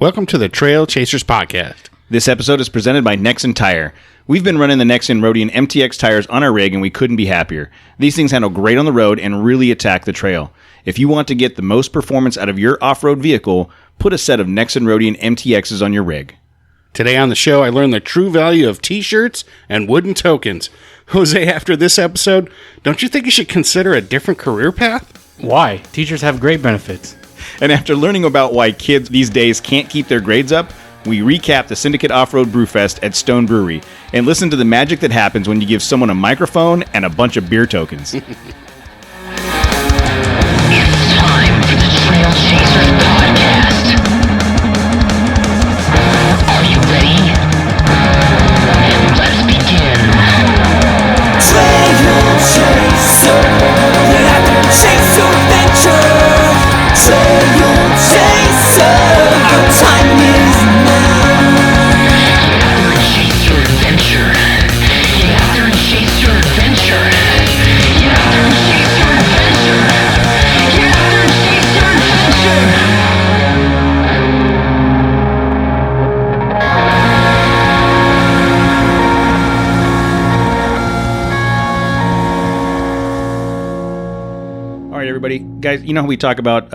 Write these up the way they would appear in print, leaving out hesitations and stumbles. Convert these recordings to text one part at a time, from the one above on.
Welcome to the Trailchasers podcast. This episode is presented by Nexen Tire. We've been running the Nexen Roadian MTX tires on our rig and we couldn't be happier. These things handle great on the road and really attack the trail. If you want to get the most performance out of your off-road vehicle, put a set of Nexen Roadian MTXs on your rig. Today on the show, I learned the true value of t-shirts and wooden tokens. Jose, after this episode, don't you think you should consider a different career path? Why? Teachers have great benefits. And after learning about why kids these days can't keep their grades up, we recap the Syndicate Offroad Brewfest at Stone Brewery and listen to the magic that happens when you give someone a microphone and a bunch of beer tokens. It's time for the Trailchasers podcast. Are you ready? Let's begin. Trailchaser, get out there and chase your adventure. Trailchaser, our time is now. Get out there and chase your adventure. Get out there and chase your adventure. Get out there and chase your adventure. Get out there and chase your adventure. All right, everybody. Guys, you know how we talk about,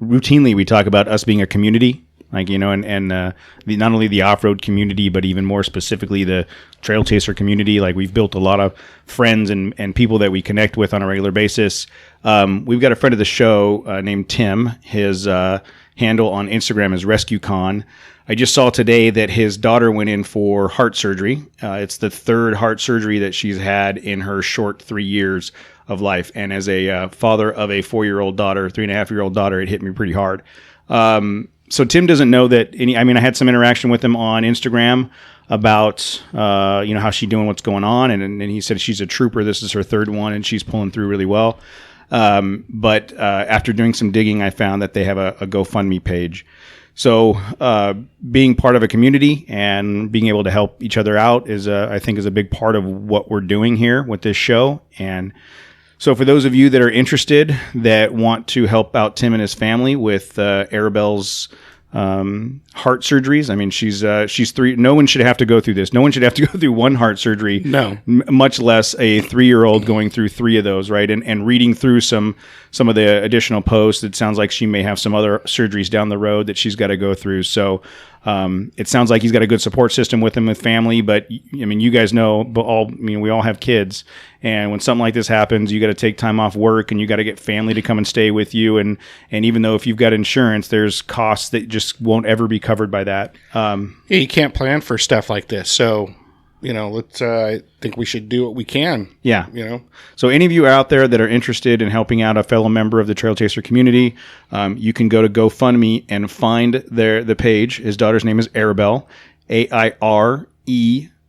routinely we talk about us being a community? Like, you know, and not only the off-road community, but even more specifically the trail chaser community. Like, we've built a lot of friends and people that we connect with on a regular basis. We've got a friend of the show named Tim. His handle on Instagram is RescueCon. I just saw today that his daughter went in for heart surgery. It's the third heart surgery that she's had in her short 3 years of life. And as a father of a 4-year-old daughter, 3.5-year-old daughter, it hit me pretty hard. So Tim doesn't know that I had some interaction with him on Instagram about, how she's doing, what's going on. And he said she's a trooper. This is her third one and she's pulling through really well. But after doing some digging, I found that they have a GoFundMe page. So being part of a community and being able to help each other out is, I think, is a big part of what we're doing here with this show. And so for those of you that are interested, that want to help out Tim and his family with Arabelle's heart surgeries. I mean, she's 3. No one should have to go through this. No one should have to go through one heart surgery. No. Much less a 3-year-old going through 3 of those, right? And reading through some of the additional posts, it sounds like she may have some other surgeries down the road that she's got to go through. So it sounds like he's got a good support system with him, with family. But I mean, you guys know, we all have kids. And when something like this happens, you got to take time off work and you got to get family to come and stay with you. And even though if you've got insurance, there's costs that just won't ever be covered by that. You can't plan for stuff like this. So, I think we should do what we can. Yeah. So any of you out there that are interested in helping out a fellow member of the Trail Chaser community, you can go to GoFundMe and find the page. His daughter's name is Arabelle, AIREBELLE.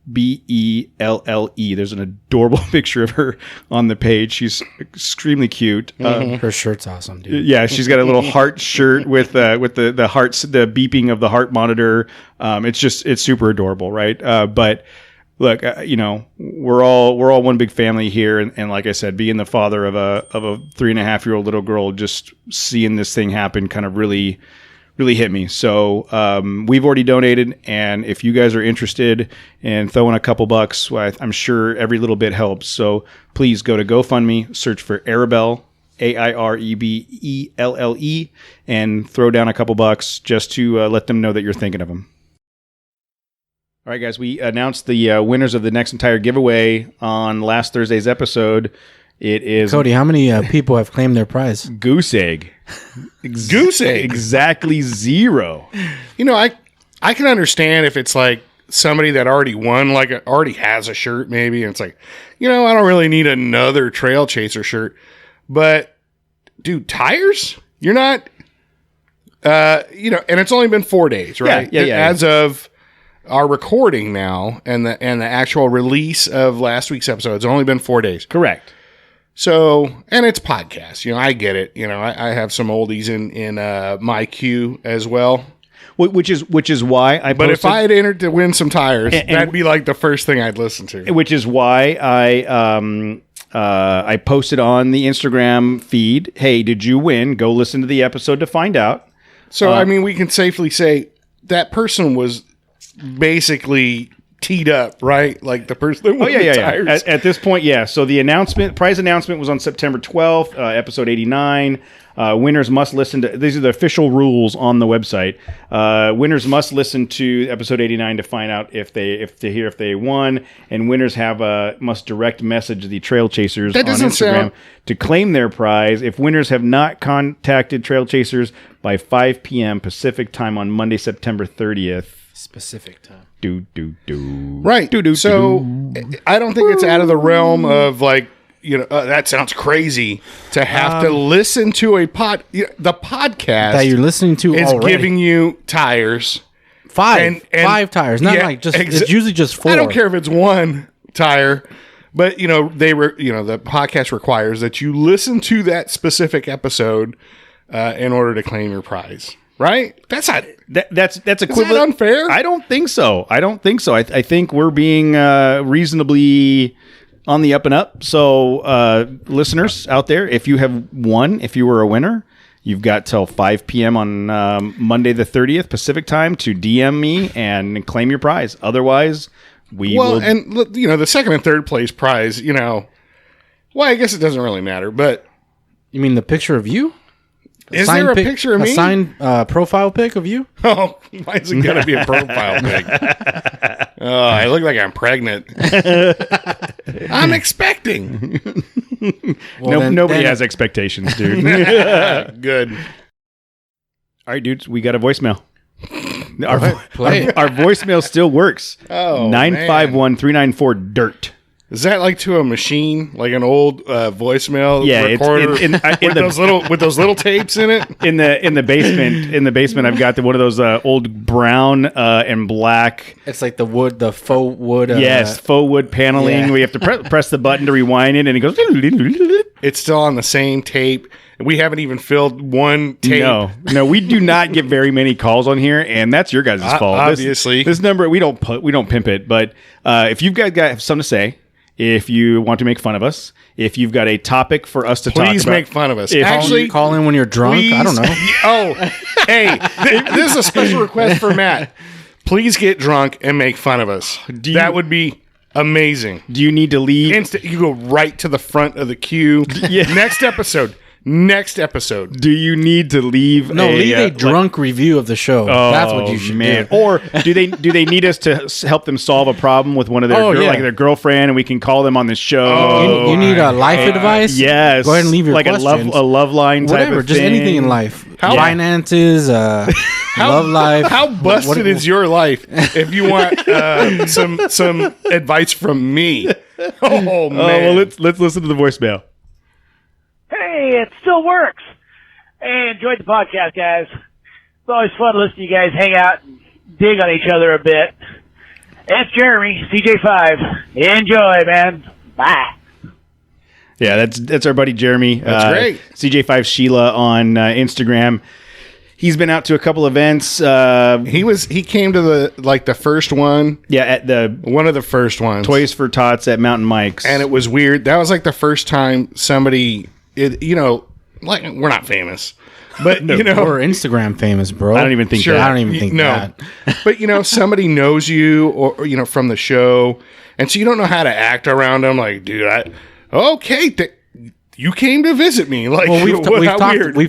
There's an adorable picture of her on the page. She's extremely cute. Her shirt's awesome, dude. Yeah, she's got a little heart shirt with the hearts, the beeping of the heart monitor. It's super adorable, right? But look, we're all one big family here, and like I said, being the father of a 3.5-year-old little girl, just seeing this thing happen kind of really hit me. So we've already donated, and if you guys are interested in throwing a couple bucks, well, I'm sure every little bit helps. So please go to GoFundMe, search for Arabelle, AIREBELLE, and throw down a couple bucks just to let them know that you're thinking of them. All right, guys, we announced the winners of the Nexen Tire giveaway on last Thursday's episode. It is Cody. How many people have claimed their prize? Goose egg. Goose egg. Exactly 0. I can understand if it's like somebody that already won, like already has a shirt maybe, and it's like, I don't really need another Trail Chaser shirt. But, dude, tires? You're not, and it's only been 4 days, right? Yeah. As of our recording now and the actual release of last week's episode, it's only been 4 days. Correct. So, and it's podcast, I get it. I have some oldies in my queue as well. Which is why I posted. But if I had entered to win some tires, that'd be like the first thing I'd listen to. Which is why I posted on the Instagram feed, hey, did you win? Go listen to the episode to find out. So, we can safely say that person was basically teed up, right? Like the person that won the tires. At this point, yeah. So the prize announcement was on September 12th, episode 89. Winners must listen to, these are the official rules on the website. Winners must listen to episode 89 to find out if they won, and winners must direct message the Trailchasers on Instagram to claim their prize. If winners have not contacted Trailchasers by 5 p.m. Pacific time on Monday, September 30th. Specific time. Right. So I don't think it's out of the realm of like, that sounds crazy to have to listen to the podcast that you're listening to is already. giving you tires. Five tires, not like just. It's usually just 4. I don't care if it's one tire, but the podcast requires that you listen to that specific episode in order to claim your prize. Right? That's not. That's equivalent. Is that unfair? I don't think so. I think we're being reasonably on the up and up. So, listeners out there, if you were a winner, you've got till 5 p.m. on Monday the 30th Pacific time to DM me and claim your prize. Otherwise, we will. And the second and third place prize. Well, I guess it doesn't really matter. But you mean the picture of you? Is there a picture of me? A signed profile pic of you? Oh, why's it got to be a profile pic? Oh, I look like I'm pregnant. I'm expecting. Well, nobody has expectations, dude. Good. All right, dudes, we got a voicemail. Play it. Our voicemail still works. Oh, 951-394-DIRT. Is that like to a machine, like an old voicemail recorder with those little tapes in it? In the basement, I've got one of those old brown and black. It's like the faux wood. Faux wood paneling. Yeah. We have to press the button to rewind it, and it goes. It's still on the same tape. We haven't even filled one tape. No, we do not get very many calls on here, and that's your guys' fault. Obviously, this number we don't pimp it, but if you've got something to say. If you want to make fun of us, if you've got a topic for us to talk about. Please make fun of us. Actually, call in when you're drunk. Please, I don't know. Oh, hey, this is a special request for Matt. Please get drunk and make fun of us. That would be amazing. Do you need to leave? You go right to the front of the queue. Yeah. Next episode. Do you need to leave? Leave a drunk review of the show. That's what you should do. Or do they need us to help them solve a problem with one of their like their girlfriend, and we can call them on the show? You need a life advice? Yes. Go ahead and leave your questions. a love line type Whatever, of just thing. anything in life. Finances, love life. How busted is your life if you want some advice from me? Oh man. Well, let's listen to the voicemail. Hey, it still works. Hey, enjoyed the podcast, guys. It's always fun to listen to you guys hang out and dig on each other a bit. It's Jeremy, CJ5. Enjoy, man. Bye. Yeah, that's our buddy Jeremy. That's great. CJ5 Sheila on Instagram. He's been out to a couple events. He came to the first one. Yeah, at one of the first ones. Toys for Tots at Mountain Mike's. And it was weird. That was like the first time somebody, like we're not famous, but we're Instagram famous, bro. I don't even think that. I don't even think that. But somebody knows you or from the show, and so you don't know how to act around them. Like, dude, you came to visit me. Like, well, we've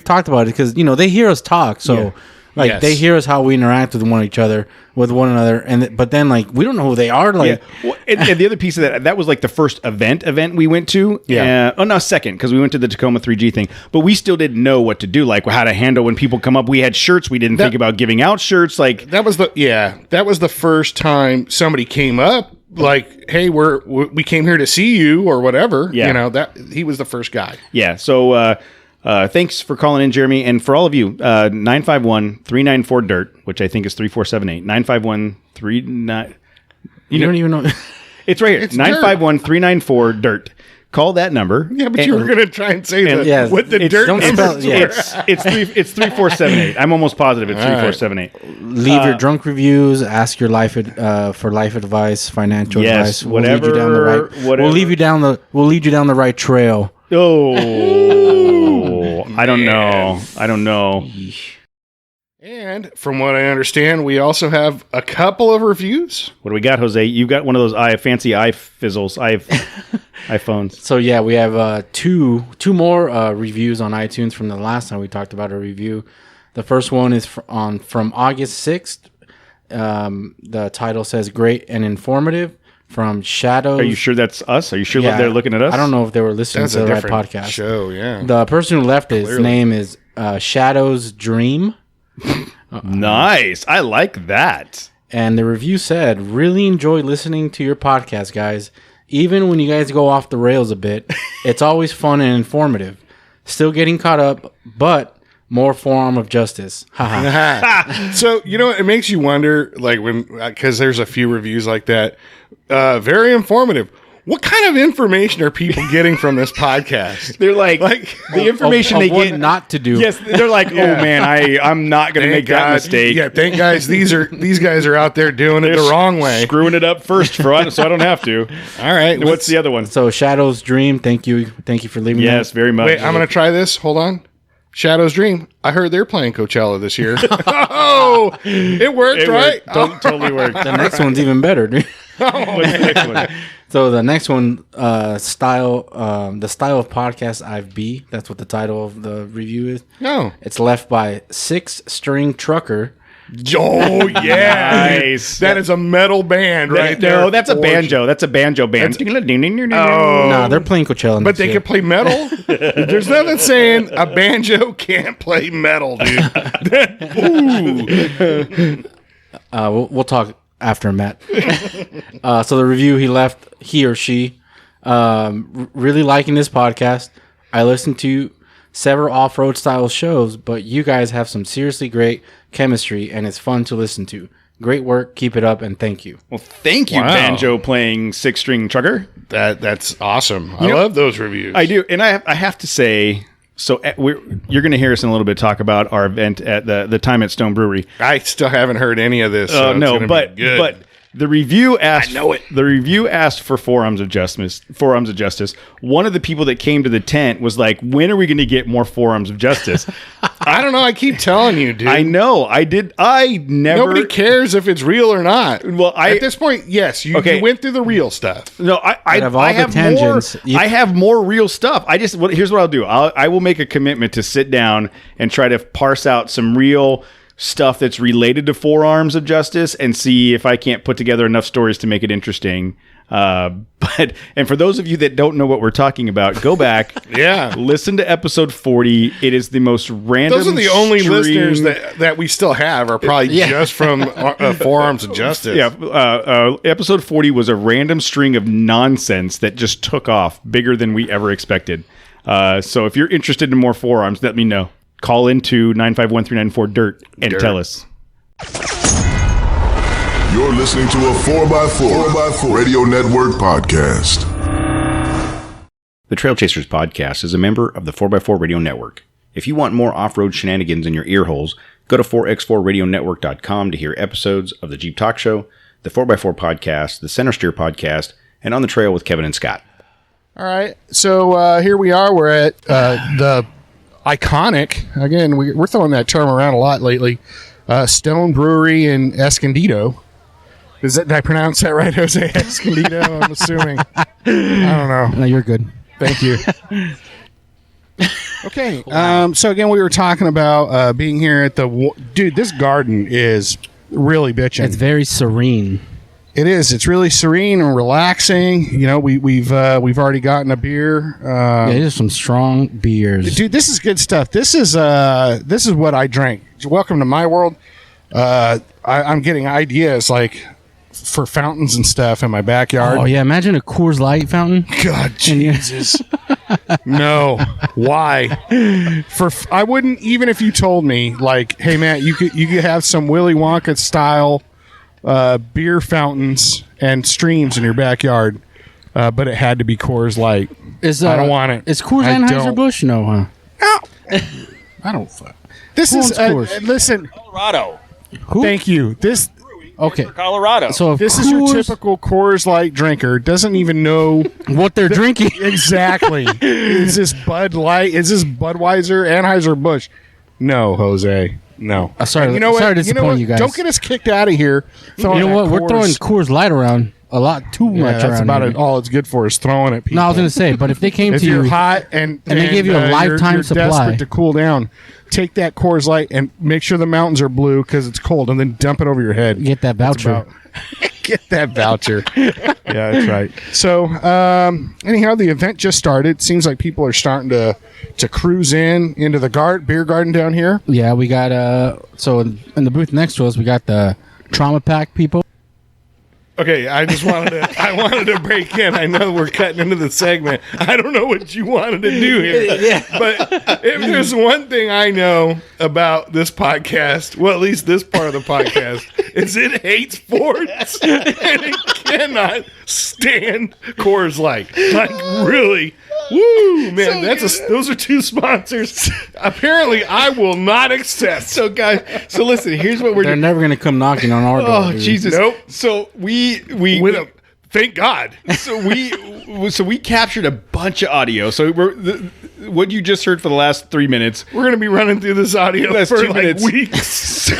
talked about it because they hear us talk, so they hear us how we interact with one another, but then we don't know who they are. Well, and the other piece of that was like the first event we went to. Yeah. Second, because we went to the Tacoma 3G thing, but we still didn't know what to do, like how to handle when people come up. We had shirts. We didn't think about giving out shirts. Like that was the first time somebody came up. Like, hey, we came here to see you or whatever. Yeah. That he was the first guy. Yeah. So thanks for calling in, Jeremy, and for all of you, 951-394-DIRT, which I think is 3478. 951-39. You don't even know. It's right here. It's 951-394-DIRT. Call that number. Yeah, but you were going to try and say what the dirt don't number spell, It's 3478. I'm almost positive it's 3478. Leave your drunk reviews. Ask your life for life advice, financial advice. Whatever. We'll lead you down the right trail. Oh, I don't know. And from what I understand, we also have a couple of reviews. What do we got, Jose? You've got one of those fancy iPhones. So yeah, we have two more reviews on iTunes from the last time we talked about a review. The first one is from August 6th. The title says "Great and Informative" from Shadows. Are you sure that's us? Are you sure they're looking at us? I don't know if they were listening to the right podcast. Show, yeah. The person who left his name is Shadows Dream. Nice. I like that. And the review said, "Really enjoy listening to your podcast, guys. Even when you guys go off the rails a bit, it's always fun and informative. Still getting caught up, but more forearm of justice." Haha. So, it makes you wonder, like, because there's a few reviews like that. Very informative. What kind of information are people getting from this podcast? They're like the information they get not to do. Yes, they're like, oh man, I'm not going to make that mistake. Yeah, thank guys. These guys are out there doing it the wrong way, screwing it up first so I don't have to. All right, what's the other one? So Shadows Dream, thank you for leaving. Yes, very much. Wait, I'm going to try this. Hold on. Shadows Dream. I heard they're playing Coachella this year. Oh, it worked, right? Totally worked. The next one's even better, dude. What's the next one? So the next one, the style of podcast I've be. That's what the title of the review is. No, it's left by 6-String Trucker. Oh yeah, nice. That is a metal band, right? No, that's a banjo. That's a banjo band. Nah, they're playing Coachella, but they can play metal. There's nothing saying a banjo can't play metal, dude. We'll talk after Matt. So the review he or she, really liking this podcast. I listen to several off-road style shows, but you guys have some seriously great chemistry and it's fun to listen to. Great work, keep it up, and thank you. Well, thank you, banjo playing 6-string trucker. That's awesome. I love those reviews. I do, and I have to say. So you're going to hear us in a little bit talk about our event at the time at Stone Brewery. I still haven't heard any of this. So no, but the review asked. I know it. The review asked for forearms of justice. One of the people that came to the tent was like, "When are we going to get more forearms of justice?" I don't know. I keep telling you, dude. I know. I did. I never. Nobody cares if it's real or not. Well, at this point, yes, you went through the real stuff. No, I have tangents. I have more real stuff. Here's what I'll do. I will make a commitment to sit down and try to parse out some real stuff that's related to forearms of justice and see if I can't put together enough stories to make it interesting. And for those of you that don't know what we're talking about, go back. Listen to episode 40. It is the most random. Those are the only listeners that we still have are probably just from Forearms of Justice. Episode 40 was a random string of nonsense that just took off bigger than we ever expected. So if you're interested in more forearms, let me know. Call into 951-394-DIRT and tell us. You're listening to a 4x4 Radio Network podcast. The Trailchasers podcast is a member of the 4x4 Radio Network. If you want more off-road shenanigans in your ear holes, go to 4x4radionetwork.com to hear episodes of the Jeep Talk Show, the 4x4 podcast, the Center Steer podcast, and On the Trail with Kevin and Scott. All right. So here we are. We're at the iconic, again, we're throwing that term around a lot lately, Stone Brewery in Escondido. Did I pronounce that right, Jose? Escondido, I'm assuming. I don't know. No, you're good. Thank you. Okay. So again, we were talking about being here at dude, this garden is really bitching. It's very serene. It is. It's really serene and relaxing. We've already gotten a beer. There's some strong beers, dude. This is good stuff. This is what I drink. Welcome to my world. I'm getting ideas like for fountains and stuff in my backyard. Oh yeah, imagine a Coors Light fountain. God, Jesus. No. Why? I wouldn't, even if you told me like, hey Matt, you could have some Willy Wonka style beer fountains and streams in your backyard, but it had to be Coors Light. I don't want it. Is Coors Anheuser-Busch? No, huh? No. I don't. This is listen, Colorado. Who? Thank you. Okay. Colorado. So if this is your typical Coors Light drinker, doesn't even know what they're drinking. Exactly. Is this Bud Light? Is this Budweiser? Anheuser-Busch? No, Jose. No. Sorry, You know what? sorry to disappoint you guys. Don't get us kicked out of here. You know what? We're throwing Coors Light around a lot too much That's around about here. it. All it's good for is throwing at people. No, I was going to say, but if they came if to you're you, hot and they gave you a lifetime you're supply. desperate to cool down, take that Coors Light and make sure the mountains are blue because it's cold, and then dump it over your head. get that voucher. Get that voucher. Yeah, that's right. So, anyhow, the event just started. Seems like people are starting to cruise into the beer garden down here. Yeah, we got so in the booth next to us, we got the Trauma Pack people. Okay, I wanted to break in. I know we're cutting into the segment. I don't know what you wanted to do here. But if there's one thing I know about this podcast, well, at least this part of the podcast, is it hates sports and it cannot stand Coors Light. Like, really. Woo, man, those are two sponsors. Apparently, I will not accept. So, guys, listen. Here's what we're They're doing. never going to come knocking on our door. Oh, dude. Jesus! Nope. So Thank God. So we captured a bunch of audio. So what you just heard for the last 3 minutes. We're going to be running through this audio That's for 2 like minutes. weeks.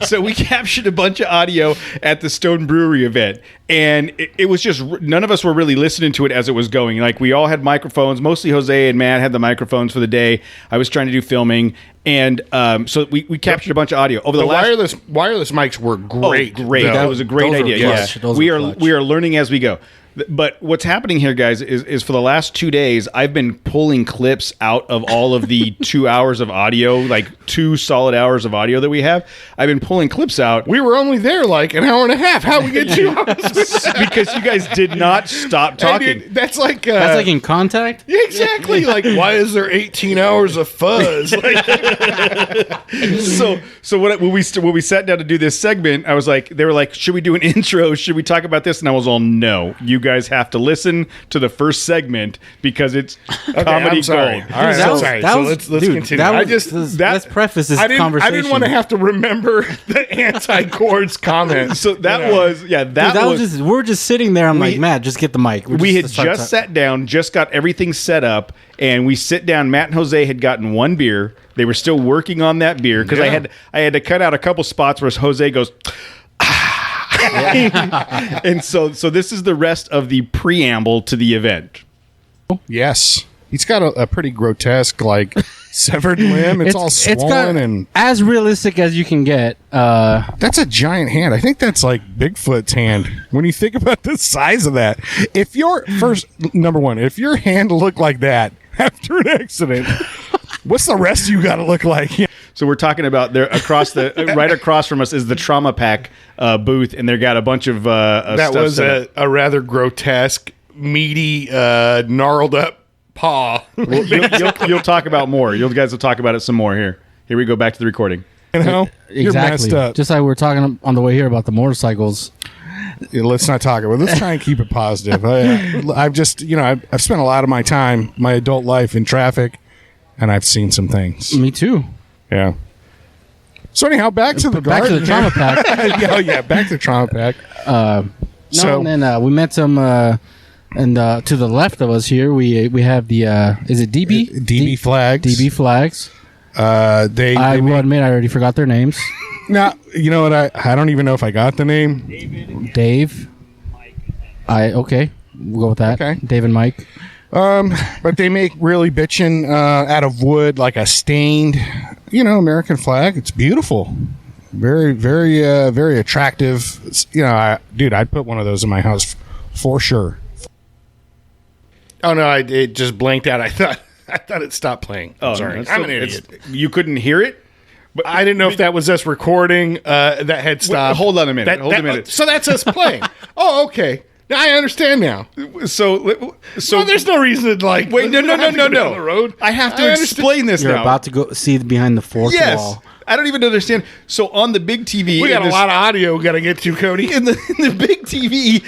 So we captured a bunch of audio at the Stone Brewery event, and it was just none of us were really listening to it as it was going. Like, we all had microphones. Mostly Jose and Matt had the microphones for the day. I was trying to do filming, and so we captured a bunch of audio over the last. wireless mics were great. Oh, great! though. That was a great those were idea. clutch. Yeah, Those we were are clutch. we are learning as we go. But what's happening here, guys, is for the last 2 days, I've been pulling clips out of all of the 2 hours of audio, like 2 solid hours of audio that we have. I've been pulling clips out. We were only there like an hour and a half. How we get 2 hours? Because you guys did not stop talking. Dude, that's like That's like in Contact. yeah, exactly. Like, why is there 18 hours of fuzz? Like, So when we sat down to do this segment, I was like, they were like, should we do an intro? Should we talk about this? And I was all, no. You guys have to listen to the first segment because it's comedy I'm sorry. gold. All right, That I'm was- sorry. that So was- let's dude, continue. that was- let's preface this I didn't conversation. want to have to remember the anti-chords comment. So that was that Dude, was just we're just sitting there. I'm like, Matt, just get the mic. we had just sat down, just got everything set up, and we sit down. Matt and Jose had gotten one beer. They were still working on that beer because Yeah. I had to cut out a couple spots where Jose goes. And so this is the rest of the preamble to the event. Yes, he's got a pretty grotesque, like, severed limb. It's all swollen, and as realistic as you can get. that's a giant hand. I think that's like Bigfoot's hand. When you think about the size of that, if your number one, if your hand looked like that after an accident, what's the rest of you got to look like? So we're talking about there across the right across from us is the Trauma Pack booth, and they got a bunch of That stuff was set up. a rather grotesque, meaty, gnarled up paw. You'll talk about more. You guys will talk about it some more here. Here we go back to the recording. You know, you're Exactly. messed up. Just like we were talking on the way here about the motorcycles. Let's not talk about it. Let's try and keep it positive. I've just, I've spent a lot of my time, my adult life, in traffic, and I've seen some things. Me too. Yeah. So anyhow, back to the Back to the Trauma Pack. back to the Trauma Pack. And then we met some, and to the left of us here, we have the is it DB? DB flags. DB flags. They I will admit I already forgot their names. now, you know what? I don't even know if I got the name. Dave. Okay. We'll go with that. Okay. Dave and Mike. But they make really bitchin' out of wood, like a stained, American flag. It's beautiful. Very, very, very attractive. I'd put one of those in my house for sure. Oh no, it just blanked out. I thought it stopped playing. Oh, sorry, no, I'm an idiot. You couldn't hear it? But I didn't know if that was us recording that had stopped. Hold on a minute. Hold a minute. So that's us playing. Oh, okay. Now I understand now. So There's no reason to like. wait, no. Down the road. I have to I explain this You're now. about to go see behind the fourth Yes. wall. I don't even understand. So on the big TV, We got in a this- lot of audio we got to get to, Cody. in the big TV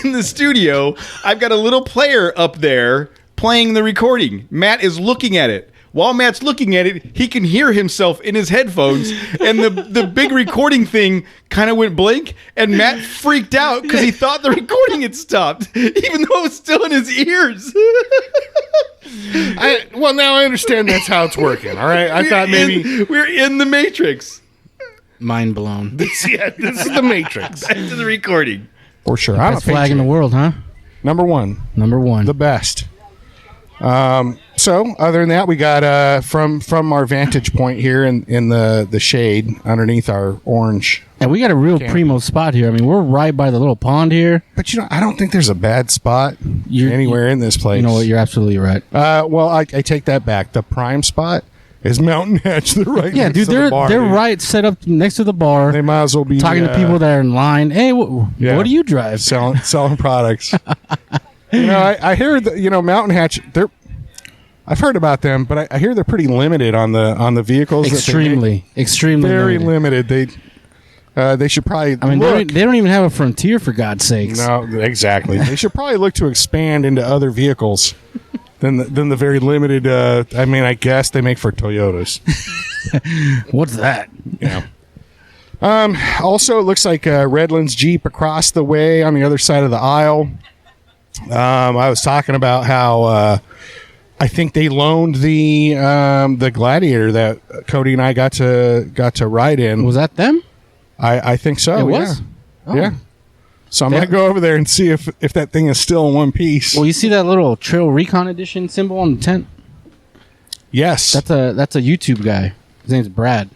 in the studio, I've got a little player up there playing the recording. Matt is looking at it. While Matt's looking at it, he can hear himself in his headphones, and the big recording thing kind of went blank, and Matt freaked out because he thought the recording had stopped, even though it was still in his ears. Well, now I understand that's how it's working. All right, I thought maybe we're in the Matrix. Mind blown. This is the Matrix. Back to the recording. For sure. I'm Best a flag in the patriot. world, huh? Number one. Number one. The best. So other than that, we got from our vantage point here in the shade underneath our orange. And we got a real primo spot here. I mean, we're right by the little pond here. But I don't think there's a bad spot anywhere in this place. You know what? You're absolutely right. Well, I take that back. The prime spot is Mountain Hatch. They're right. Yeah, next dude, to the bar, they're dude. right set up next to the bar. They might as well be talking to people that are in line. Hey, what do you drive? Selling products. I hear that Mountain Hatch. I've heard about them, but I hear they're pretty limited on the vehicles. Extremely very limited. They should probably. I mean, they don't even have a Frontier, for God's sakes. No, exactly. They should probably look to expand into other vehicles than the very limited. I guess they make for Toyotas. What's that? Yeah. Also, it looks like Redlands Jeep across the way on the other side of the aisle. I was talking about how I think they loaned the Gladiator that Cody and I got to ride in. Was that them? I think so. It was? Yeah. Oh. Yeah. So I'm gonna go over there and see if that thing is still in one piece. Well, you see that little Trail Recon Edition symbol on the tent? Yes. That's a YouTube guy. His name's Brad.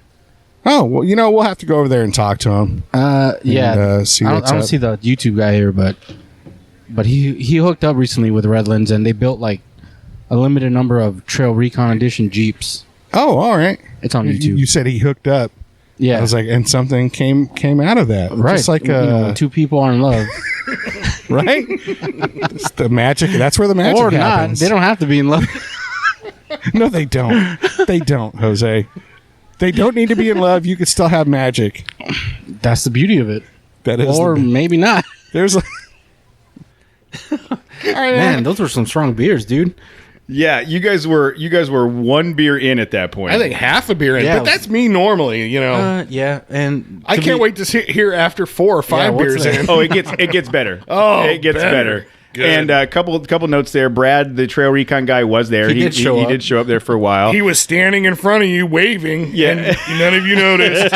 Oh well, we'll have to go over there and talk to him. Yeah. See I what's don't up. see the YouTube guy here, but he hooked up recently with Redlands, and they built like a limited number of Trail Recon Edition Jeeps. Oh, all right. It's on YouTube. You said he hooked up. Yeah. I was like, and something came out of that. Right. Just like when two people are in love. right? It's the magic. That's where the magic Or happens. not. They don't have to be in love. No, they don't. They don't, Jose. They don't need to be in love. You could still have magic. That's the beauty of it. That is. Or maybe not. There's a. All right, Man, those were some strong beers, dude. Yeah, you guys were one beer in at that point. I think half a beer in, Yeah. but that's me normally. Yeah, and I can't wait to hear after 4 or 5 what's beers that? in. Oh, it gets better. Oh, it gets better. Good. And a couple notes there. Brad, the Trail Recon guy, was there. He did show up. He did show up there for a while. He was standing in front of you waving. Yeah. And none of you noticed.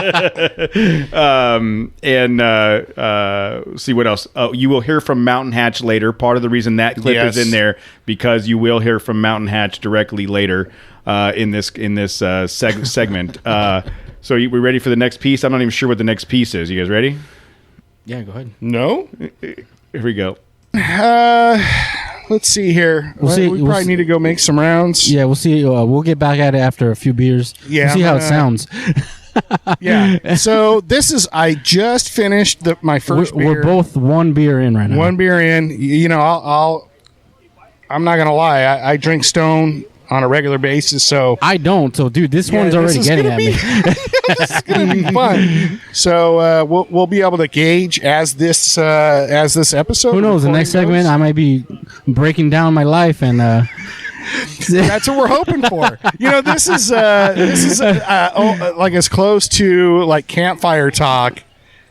See what else. Oh, you will hear from Mountain Hatch later. Part of the reason that clip Yes. is in there because you will hear from Mountain Hatch directly later in this segment. So we ready for the next piece? I'm not even sure what the next piece is. You guys ready? Yeah, go ahead. No? Here we go. Let's see here. We'll see- We we'll probably see- need to go make some rounds. Yeah, we'll see. We'll get back at it after a few beers. Yeah, We'll see how it sounds. Yeah. So I just finished my 1st beer. We're both one beer in right now. One beer in. I'm not gonna lie. I drink Stone on a regular basis, so I don't. So, dude, this one's this already is getting gonna at be- me. it's gonna be fun. So we'll be able to gauge as this episode. Who knows? The recording next segment, goes. I might be breaking down my life and. That's what we're hoping for. This is like as close to like campfire talk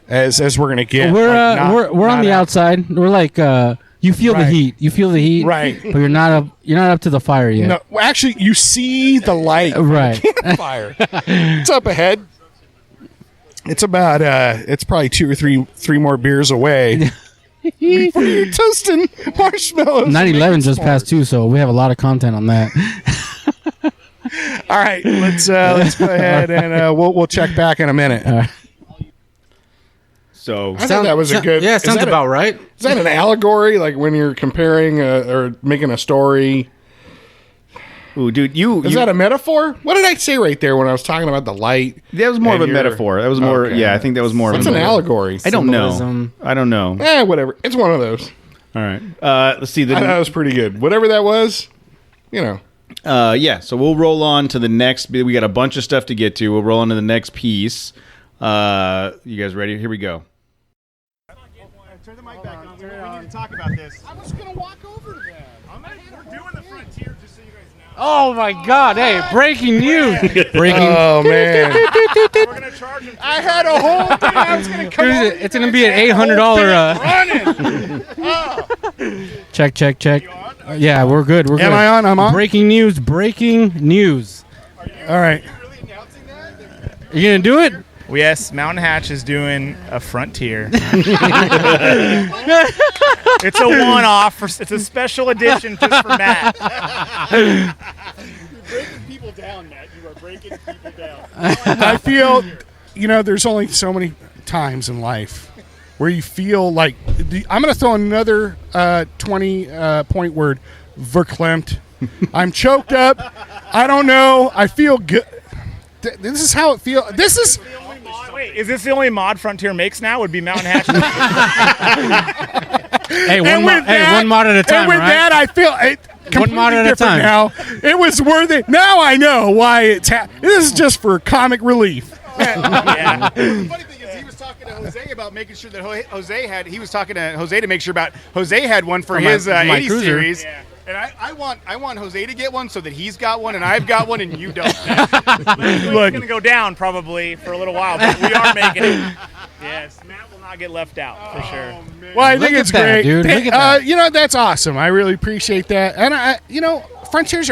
as we're gonna get. We're Like, not- we're on not the out- outside. We're like you feel the Right. heat. You feel the heat. Right. But you're not up to the fire yet. No, well, actually, you see the light. Right. Campfire. It's up ahead. It's about it's probably 2 or 3 more beers away. Before you're toasting marshmallows. 9/11 just passed too, so we have a lot of content on that. All right, let's go ahead and we'll check back in a minute. So I thought that was a good. Yeah, is sounds that about right. Is that an allegory? Like when you're comparing or making a story? ooh, dude, Is that a metaphor? What did I say right there when I was talking about the light? that was more of a and your- metaphor. That was more. Okay. Yeah, I think that was more. What's of an a allegory? I don't know. Symbolism. I don't know. Whatever. It's one of those. All right. Let's see. I thought that was pretty good. Whatever that was, Yeah, so we'll roll on to the next. We got a bunch of stuff to get to. We'll roll on to the next piece. You guys ready? Here we go. Turn the mic back on. We need to talk about this. I was gonna walk over to that. We're doing the Frontier, just so you guys know. Oh my God! Hey, breaking news! Breaking. Oh man! We're gonna charge them. I had a whole thing. I was gonna come. over It's gonna be an $800. running. Check. Yeah, we're good. We're good. Am I on? I'm on. Breaking news! Breaking news! All right. You gonna do it? Yes, Mountain Hatch is doing a Frontier. It's a one-off. It's a special edition just for Matt. You're breaking people down, Matt. You are breaking people down. I feel, there's only so many times in life where you feel like I'm going to throw another 20-point word, verklempt. I'm choked up. I don't know. I feel good. This is how it feels. This is. Wait, is this the only mod Frontier makes now? Would be Mountain Hatch. Hey, one mod at a time. And with right? that, I feel one mod at a different time. now. It was worth it. Now I know why it's this is just for comic relief. Yeah. The funny thing is, he was talking to Jose about making sure that he was talking to Jose to make sure about Jose had one for his my 80 cruiser. series. Yeah. And I want Jose to get one so that he's got one and I've got one and you don't. It's going to go down probably for a little while, but we are making it. Yes, Matt will not get left out for sure. Well, I think Look it's at that, great. dude. Look at that. That's awesome. I really appreciate that. And Frontiers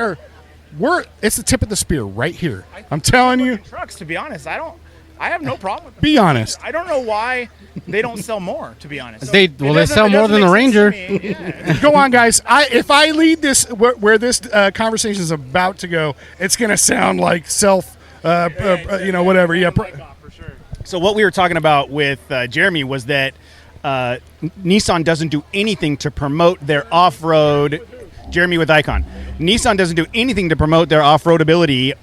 it's the tip of the spear right here. I'm telling you. Trucks, to be honest, I have no problem with them. Be honest. I don't know why they don't sell more, to be honest. They sell more than the Ranger. Go on, guys. If I lead this where this conversation is about to go, it's going to sound like whatever. Yeah. So what we were talking about with Jeremy was that Nissan doesn't do anything to promote their off-road. Jeremy with Icon. Nissan doesn't do anything to promote their off-road ability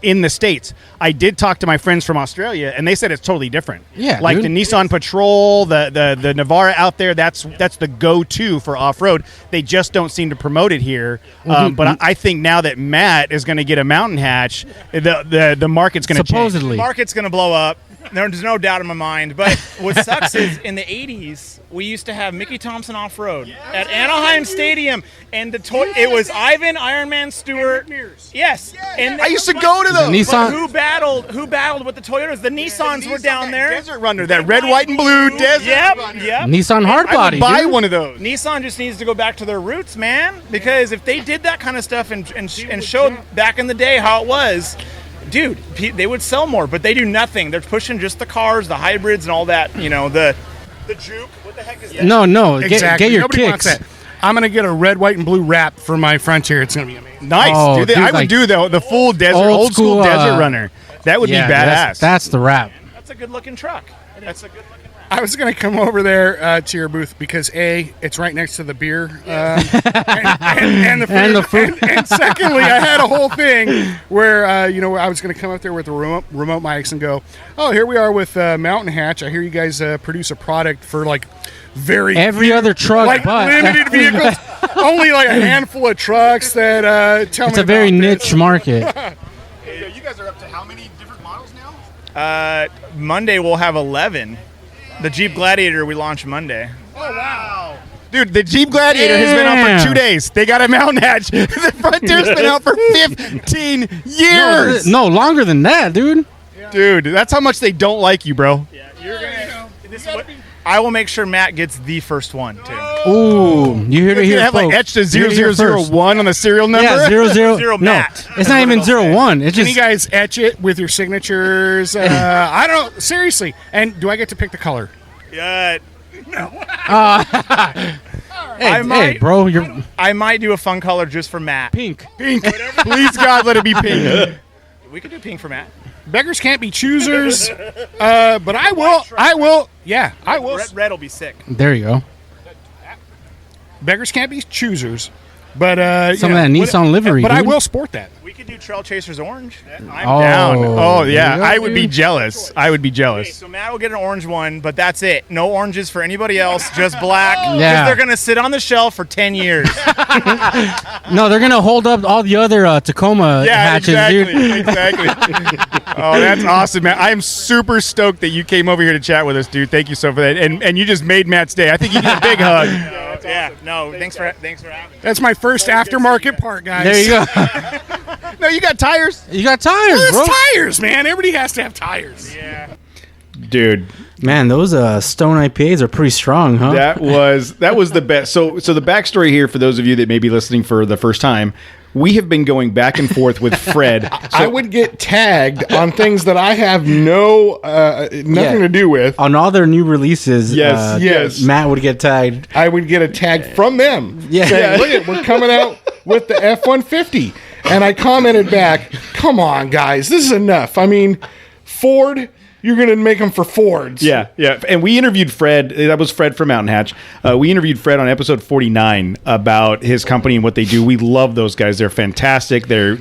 in the States. I did talk to my friends from Australia, and they said it's totally different. Yeah, like dude. the Nissan Patrol, the Navara out there, that's the go-to for off-road. They just don't seem to promote it here. But I think now that Matt is going to get a Mountain Hatch, the market's going to change. Supposedly. The market's going to blow up. There's no doubt in my mind. But what sucks is in the 80s, we used to have Mickey Thompson Off-Road at Anaheim Stadium. And it was Ivan, Iron Man Stewart. Yes. And I used to go to those. Nissan. But who battled with the Toyotas? The Nissans were down there. Desert Runner, that red, white, and blue Desert Runner. Yep. Nissan I hardbody. would buy dude. one of those. Nissan just needs to go back to their roots, man. Because if they did that kind of stuff and showed back in the day how it was, dude, they would sell more. But they do nothing. They're pushing just the cars, the hybrids, and all that. The Juke. What the heck is that? No. Exactly. Get your Nobody wants kicks. that. I'm going to get a red, white, and blue wrap for my Frontier. It's going to be amazing. Nice. Oh, dude, dude, I would like do the full desert, old school Desert Runner. That would be badass. That's the wrap. That's a good looking truck. That's a good looking truck. I was going to come over there to your booth because it's right next to the beer and the food. And the food. And secondly, I had a whole thing where I was going to come up there with the remote mics and go, oh, here we are with Mountain Hatch. I hear you guys produce a product for like every other truck, like but limited vehicles. Only like a handful of trucks that tell me. it's a very about niche market. You guys are up to how many different models now? Monday we'll have 11. The Jeep Gladiator we launched Monday. Oh, wow. Dude, the Jeep Gladiator has been out for 2 days. They got a Mountain Hatch. The Frontier's been out for 15 years. No, longer than that, dude. Dude, that's how much they don't like you, bro. Yeah, you're gonna. I will make sure Matt gets the first one too. Ooh, you hear it They here, have like folks. etched a You heard it here first. 0001 on the serial number. Yeah, 00. Zero No, Matt. it's not even 01. It's Can just you guys etch it with your signatures? I don't know. Seriously. And do I get to pick the color? Yeah. hey, bro, you're I might do a fun color just for Matt. pink. Pink. Please, God, let it be pink. We could do pink for Matt. Beggars can't be choosers. But I will. Yeah, I will. Red will be sick. There you go. Beggars can't be choosers. But Some of that Nissan livery, But I dude. will sport that. We could do Trailchasers orange. I'm Oh, down. Oh, yeah. there you go, I would be dude. jealous. I would be Okay, jealous. so Matt will get an orange one, but that's it. No oranges for anybody else, just black. Because Yeah. they're gonna sit on the shelf for 10 years. No, they're gonna hold up all the other Tacoma hatches, dude. Exactly. Oh, that's awesome, man. I am super stoked that you came over here to chat with us, dude. Thank you so for that. And you just made Matt's day. I think you get a big hug. Yeah, no, thanks for having me. That's my first aftermarket part, guys. There you go. No, you got tires. You got tires, Well, bro. it's tires, man. Everybody has to have tires. Yeah. Dude, Man, those Stone IPAs are pretty strong, huh? that was the best. So the backstory here for those of you that may be listening for the first time, we have been going back and forth with Fred. I would get tagged on things that I have nothing to do with. On all their new releases, Yes. Matt would get tagged. I would get a tag from them. Yeah. Saying, look at, we're coming out with the F-150. And I commented back, come on, guys, this is enough. I mean, Ford, you're going to make them for Fords. Yeah. And we interviewed Fred. That was Fred from Mountain Hatch. We interviewed Fred on episode 49 about his company and what they do. We love those guys. They're fantastic. They're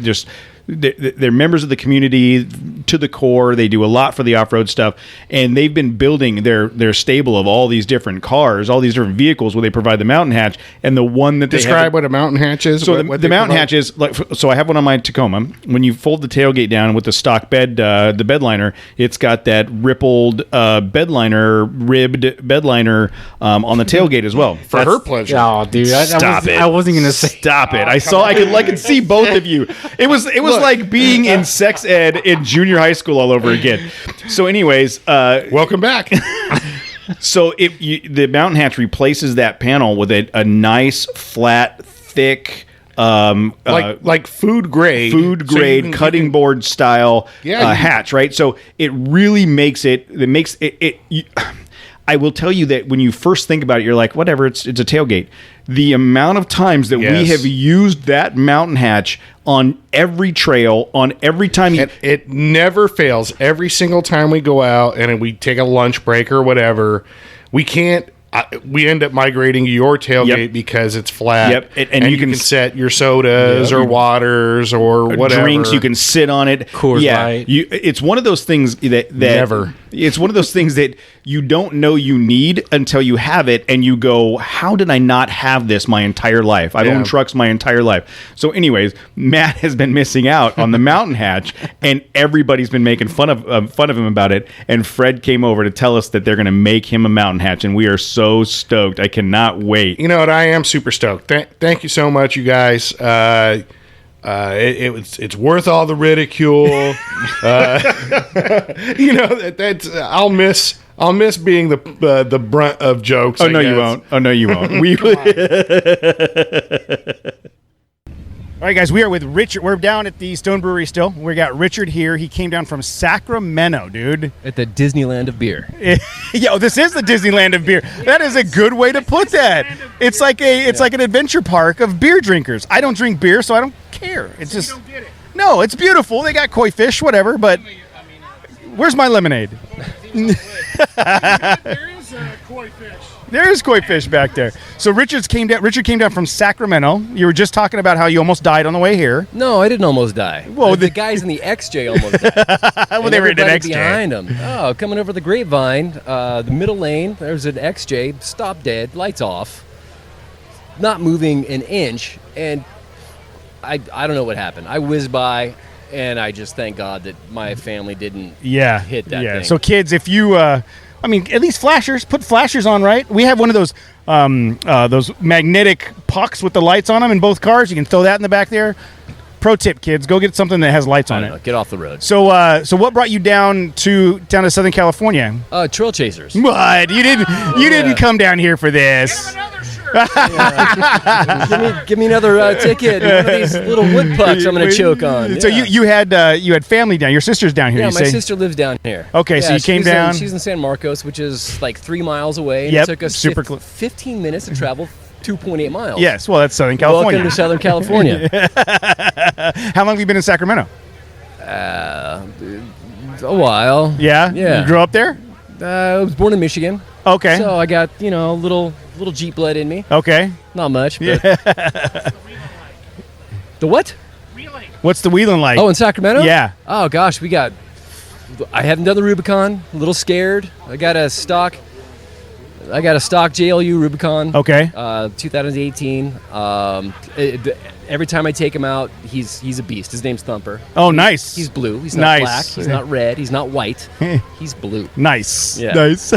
members of the community to the core. They do a lot for the off-road stuff, and they've been building their stable of all these different cars, all these different vehicles where they provide the Mountain Hatch. And the one that describe what a Mountain Hatch is. So the Mountain Hatch is like. So I have one on my Tacoma. When you fold the tailgate down with the stock bed, the bed liner, it's got that rippled bed liner, ribbed bed liner on the tailgate as well. For her pleasure. Oh, dude, I wasn't gonna say. Stop it! I could see both of you. It was like being in sex ed in junior high school all over again. So, anyways, welcome back. So the Mountain Hatch replaces that panel with a nice, flat, thick, like food grade, cutting board style hatch, right? So it really makes it. I will tell you that when you first think about it, you're like, whatever, it's a tailgate. The amount of times that we have used that Mountain Hatch on every trail, on every time it never fails. Every single time we go out and we take a lunch break or whatever, we end up migrating to your tailgate because it's flat. Yep. And you can set your sodas or waters or whatever. Drinks, you can sit on it. Coors Light. It's one of those things that never. It's one of those things that you don't know you need until you have it, and you go, how did I not have this my entire life? I've owned trucks my entire life. So anyways, Matt has been missing out on the Mountain Hatch, and everybody's been making fun of him about it, and Fred came over to tell us that they're going to make him a Mountain Hatch, and we are so stoked. I cannot wait. You know what? I am super stoked. Thank you so much, you guys. It's worth all the ridicule. You know that's I'll miss being the brunt of jokes. Oh, no, you won't. Oh, no, you won't. All right, guys, we are with Richard. We're down at the Stone Brewery still. We got Richard here. He came down from Sacramento, dude. At the Disneyland of beer. Yo, this is the Disneyland of beer. That is a good way to put that. It's like an adventure park of beer drinkers. I don't drink beer, so I don't care. It's just you don't get it. No, it's beautiful. They got koi fish, whatever. But where's my lemonade? There is koi fish. There is koi fish back there. So Richard came down from Sacramento. You were just talking about how you almost died on the way here. No, I didn't almost die. Well, the guys in the XJ almost died. Well, they were in an XJ behind them. Oh, coming over the Grapevine, the middle lane. There's an XJ, stopped dead, lights off, not moving an inch, and I don't know what happened. I whizzed by, and I just thank God that my family didn't hit that thing. So kids, if you at least flashers. Put flashers on, right? We have one of those magnetic pucks with the lights on them in both cars. You can throw that in the back there. Pro tip, kids, go get something that has lights on it. Get off the road. So what brought you down to Southern California? Trailchasers. What? You didn't come down here for this. Give me another ticket. One of these little wood pucks I'm going to choke on. So you had family down. Your sister's down here. Yeah, my sister lives down here. Okay, so you came down. She's in San Marcos, which is like 3 miles away. And Yep, it took us super 15 minutes to travel 2.8 miles. Yes, well, that's Southern California. Welcome to Southern California. How long have you been in Sacramento? A while. Yeah? You grew up there? I was born in Michigan. Okay. So I got, a little Jeep blood in me. Okay. Not much, but... The what? Wheeling. What's the wheeling like? Oh, in Sacramento? Yeah. Oh, gosh, I haven't done the Rubicon. A little scared. I got a stock JLU Rubicon. Okay. 2018. Every time I take him out, he's a beast. His name's Thumper. Oh, nice. He's blue. He's not black. He's not red. He's not white. He's blue. Nice. Yeah. Nice.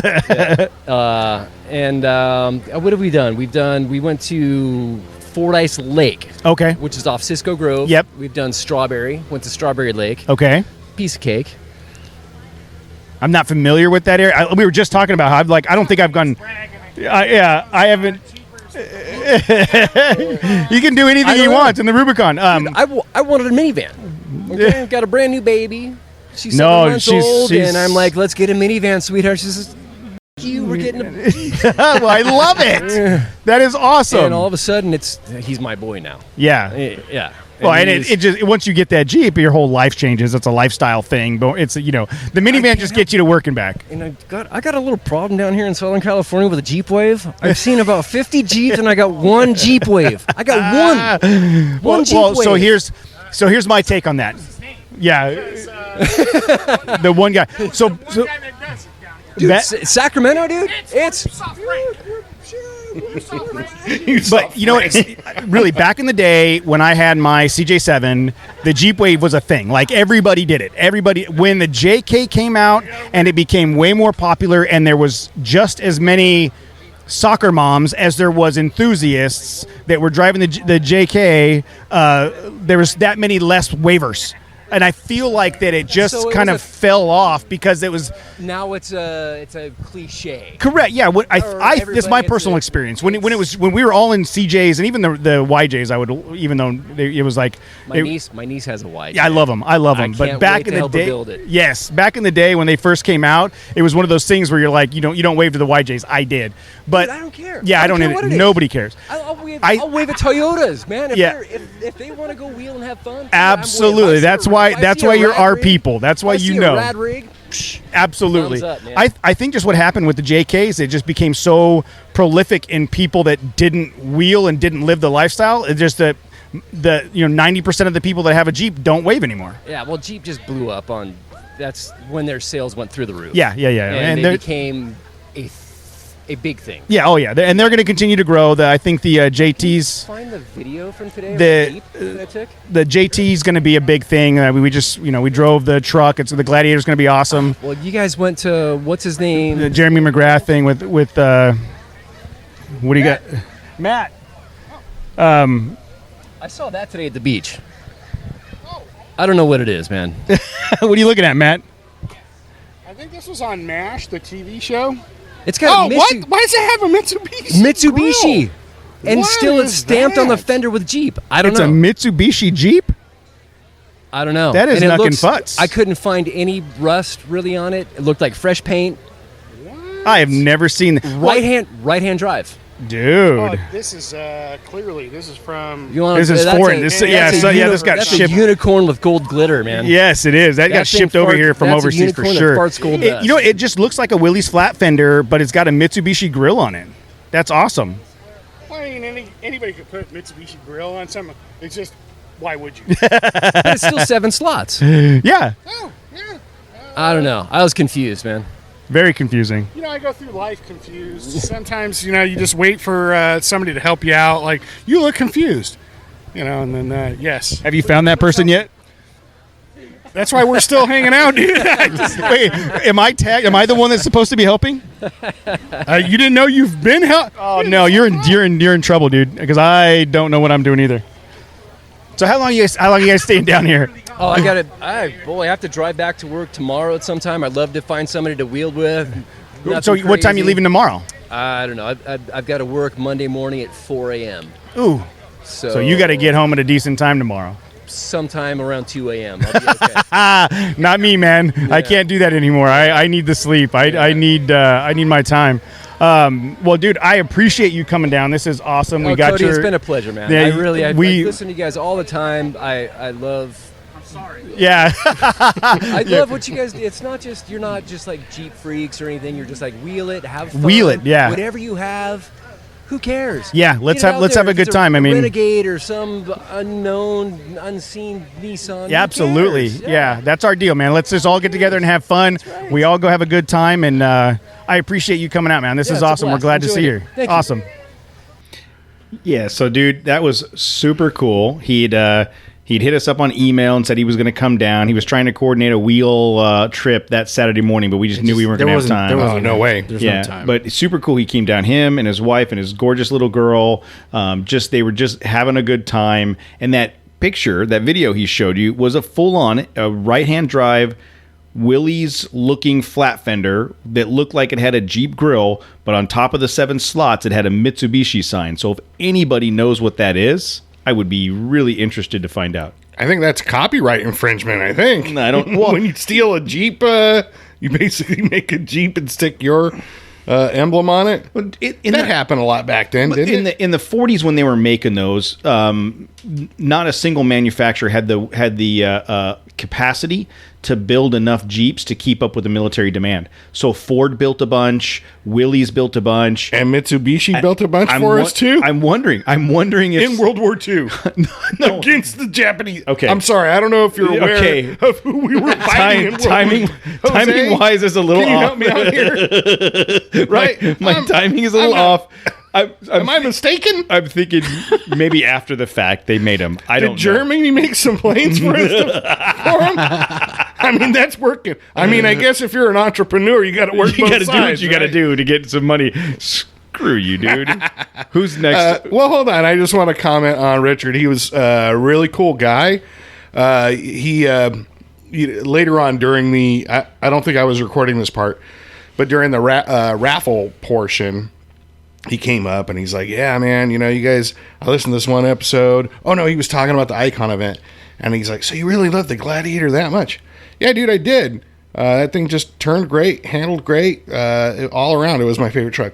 And what have we done? We went to Fordyce Lake. Okay. Which is off Cisco Grove. Yep. We've done Strawberry. Went to Strawberry Lake. Okay. Piece of cake. I'm not familiar with that area. We were just talking about how I don't think I've gone. I haven't. He can do anything he wants in the Rubicon. I wanted a minivan. Okay? Got a brand new baby. She's 7 months she's- old, she's- and I'm like, let's get a minivan, sweetheart. She says, you were getting a well, I love it. That is awesome. And all of a sudden, he's my boy now. Yeah. Yeah. Well, and he's- it just once you get that Jeep, your whole life changes. It's a lifestyle thing. But it's the minivan just gets you to work and back. And I got a little problem down here in Southern California with a Jeep Wave. I've seen about 50 Jeeps, and I got one Jeep Wave. I got one Jeep Wave. So here's my take on that. Yeah, the one guy. So dude, Sacramento, dude. It's but you know what? Really, back in the day when I had my CJ7, the Jeep Wave was a thing. Like everybody did it. Everybody when the JK came out and it became way more popular, and there was just as many soccer moms as there was enthusiasts that were driving the JK. There was that many less waivers. And I feel like that it just kind of fell off because it was. Now it's a cliche. Correct. Yeah. That's my personal experience. When we were all in CJs and even the YJs, I would, even though it was like my niece has a YJ. Yeah, I love them. But back in the day, yes, back in the day when they first came out, it was one of those things where you're like, you don't wave to the YJs. I did, but dude, I don't care. Yeah, I don't care. Nobody cares. I'll wave at Toyotas, man. If they want to go wheel and have fun, absolutely. That's why you're our people. That's why you know. Rad rig. Absolutely. Thumbs up, man. I think just what happened with the JKs, it just became so prolific in people that didn't wheel and didn't live the lifestyle. It's just that 90% of the people that have a Jeep don't wave anymore. Yeah, well, Jeep just blew up on. That's when their sales went through the roof. Yeah. And they became a big thing. Yeah. Oh yeah. And they're going to continue to grow. I think the JTs. Find the video from today. The Jeep that I took. The JT is going to be a big thing. We just we drove the truck. The Gladiator's going to be awesome. Well, you guys went to what's his name? The Jeremy McGrath thing with what do you got? Matt. I saw that today at the beach. I don't know what it is, man. What are you looking at, Matt? I think this was on MASH, the TV show. It's got what? Why does it have a Mitsubishi? Grill? And What still it's is stamped on the that? fender with Jeep. I don't It's know. a Mitsubishi Jeep? I don't know. That is And it knuckin' futz. I couldn't find any rust really on it. It looked like fresh paint. I have never seen Right hand drive. Dude. Oh, this is clearly from. This is foreign. This got that's shipped. a unicorn with gold glitter, man. Yes, it is. That got thing shipped over farts- here from that's a overseas for unicorn that sure. farts gold dust. It just looks like a Willys flat fender, but it's got a Mitsubishi grill on it. That's awesome. I mean, anybody could put Mitsubishi grill on something. It's just, why would you? But it's still 7 slots. Yeah. Oh, yeah. I don't know. I was confused, man. Very confusing. I go through life confused. Sometimes, you just wait for somebody to help you out. Like, you look confused. And then, yes. Have you found that person yet? That's why we're still hanging out, dude. Wait, am I tagged? Am I the one that's supposed to be helping? You didn't know you've been helped? Oh no, you're in trouble, dude. Because I don't know what I'm doing either. So how long you guys staying down here? Oh, I have to drive back to work tomorrow at some time. I'd love to find somebody to wheel with. So what time are you leaving tomorrow? I don't know. I've got to work Monday morning at 4 a.m. Ooh. So you got to get home at a decent time tomorrow. Sometime around 2 a.m. I'll be okay. Not me, man. Yeah. I can't do that anymore. I need the sleep. I need my time. Well, dude, I appreciate you coming down. This is awesome. We got Cody, it's been a pleasure, man. Yeah, I listen to you guys all the time. I love. I'm sorry. Yeah. I love what you guys do. It's not just you're not just like Jeep freaks or anything. You're just like wheel it, have fun. Wheel it, yeah. Whatever you have. Who cares? Yeah, let's have a good time. I mean, Renegade or some unknown, unseen Nissan. Yeah, absolutely. Yeah, that's our deal, man. Let's just all get together and have fun. Right. We all go have a good time, and I appreciate you coming out, man. This is awesome. We're glad to see you. Awesome. Yeah, so dude, that was super cool. He'd hit us up on email and said he was going to come down. He was trying to coordinate a wheel trip that Saturday morning, but we just knew we weren't going to have time. There was no way. There's no time. But super cool. He came down, him and his wife and his gorgeous little girl. They were just having a good time. And that picture, that video he showed you, was a full-on right-hand drive Willys looking flat fender that looked like it had a Jeep grill, but on top of the 7 slots, it had a Mitsubishi sign. So if anybody knows what that is, I would be really interested to find out. I think that's copyright infringement, I think. I don't... Well, when you steal a Jeep, you basically make a Jeep and stick your emblem on it. That happened a lot back then, didn't it? In the 40s when they were making those, not a single manufacturer had the capacity to build enough Jeeps to keep up with the military demand. So Ford built a bunch, Willys built a bunch, and Mitsubishi built a bunch for us too. I'm wondering if in World War II no. against the Japanese. Okay, I'm sorry, I don't know if you're aware of who we were fighting. Timing wise is a little Can you off. help me out here? Right, my timing is a little off. Am I mistaken? I'm thinking maybe after the fact they made them. I don't know. Did Germany make some planes for them? I mean, that's working. I mean, I guess if you're an entrepreneur, you got to work both sides. Do what you got to do to get some money. Screw you, dude. Who's next? Well, hold on. I just want to comment on Richard. He was a really cool guy. He later on during the, I don't think I was recording this part, but during the raffle portion, he came up and he's like, yeah, man, you guys, I listened to this one episode. Oh, no, he was talking about the Icon event. And he's like, so you really love the Gladiator that much? Yeah, dude, I did. That thing just turned great, handled great, all around. It was my favorite truck.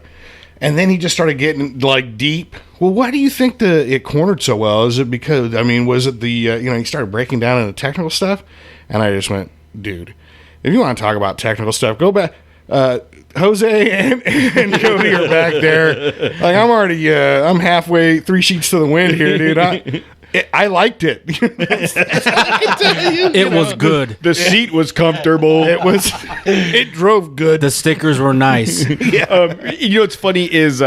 And then he just started getting like deep. Well, why do you think it cornered so well? Is it because, was it the, he started breaking down into technical stuff? And I just went, dude, if you want to talk about technical stuff, go back. Jose and Cody are back there. Like, I'm already, I'm halfway, 3 sheets to the wind here, dude. I liked it. That's I can tell you. It was good. The seat was comfortable. It drove good. The stickers were nice. What's funny is,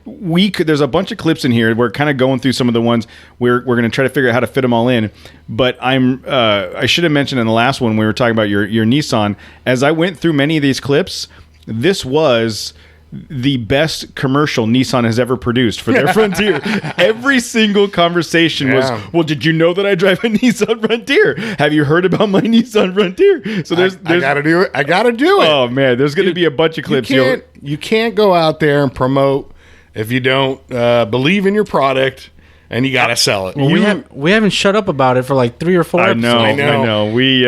there's a bunch of clips in here. We're kind of going through some of the ones we're going to try to figure out how to fit them all in. But I should have mentioned in the last one we were talking about your Nissan. As I went through many of these clips, this was the best commercial Nissan has ever produced for their Frontier. Every single conversation was, well, did you know that I drive a Nissan Frontier? Have you heard about my Nissan Frontier? So I gotta do it. I gotta do it. Oh man, there's going to be a bunch of clips. You can't go out there and promote if you don't believe in your product, and you got to sell it. Well, we haven't shut up about it for like 3 or 4 episodes. I know. We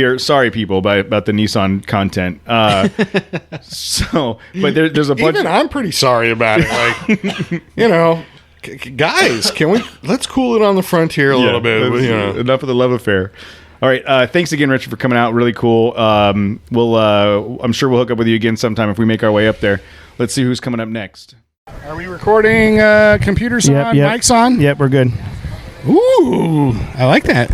are sorry, people, about the Nissan content. But there's a bunch. Even I'm pretty sorry about it. Like, guys, let's cool it on the Frontier a little bit. Enough of the love affair. All right. Thanks again, Richard, for coming out. Really cool. I'm sure we'll hook up with you again sometime if we make our way up there. Let's see who's coming up next. Are we recording? Computers on? Mics on? Yep, we're good. Ooh, I like that.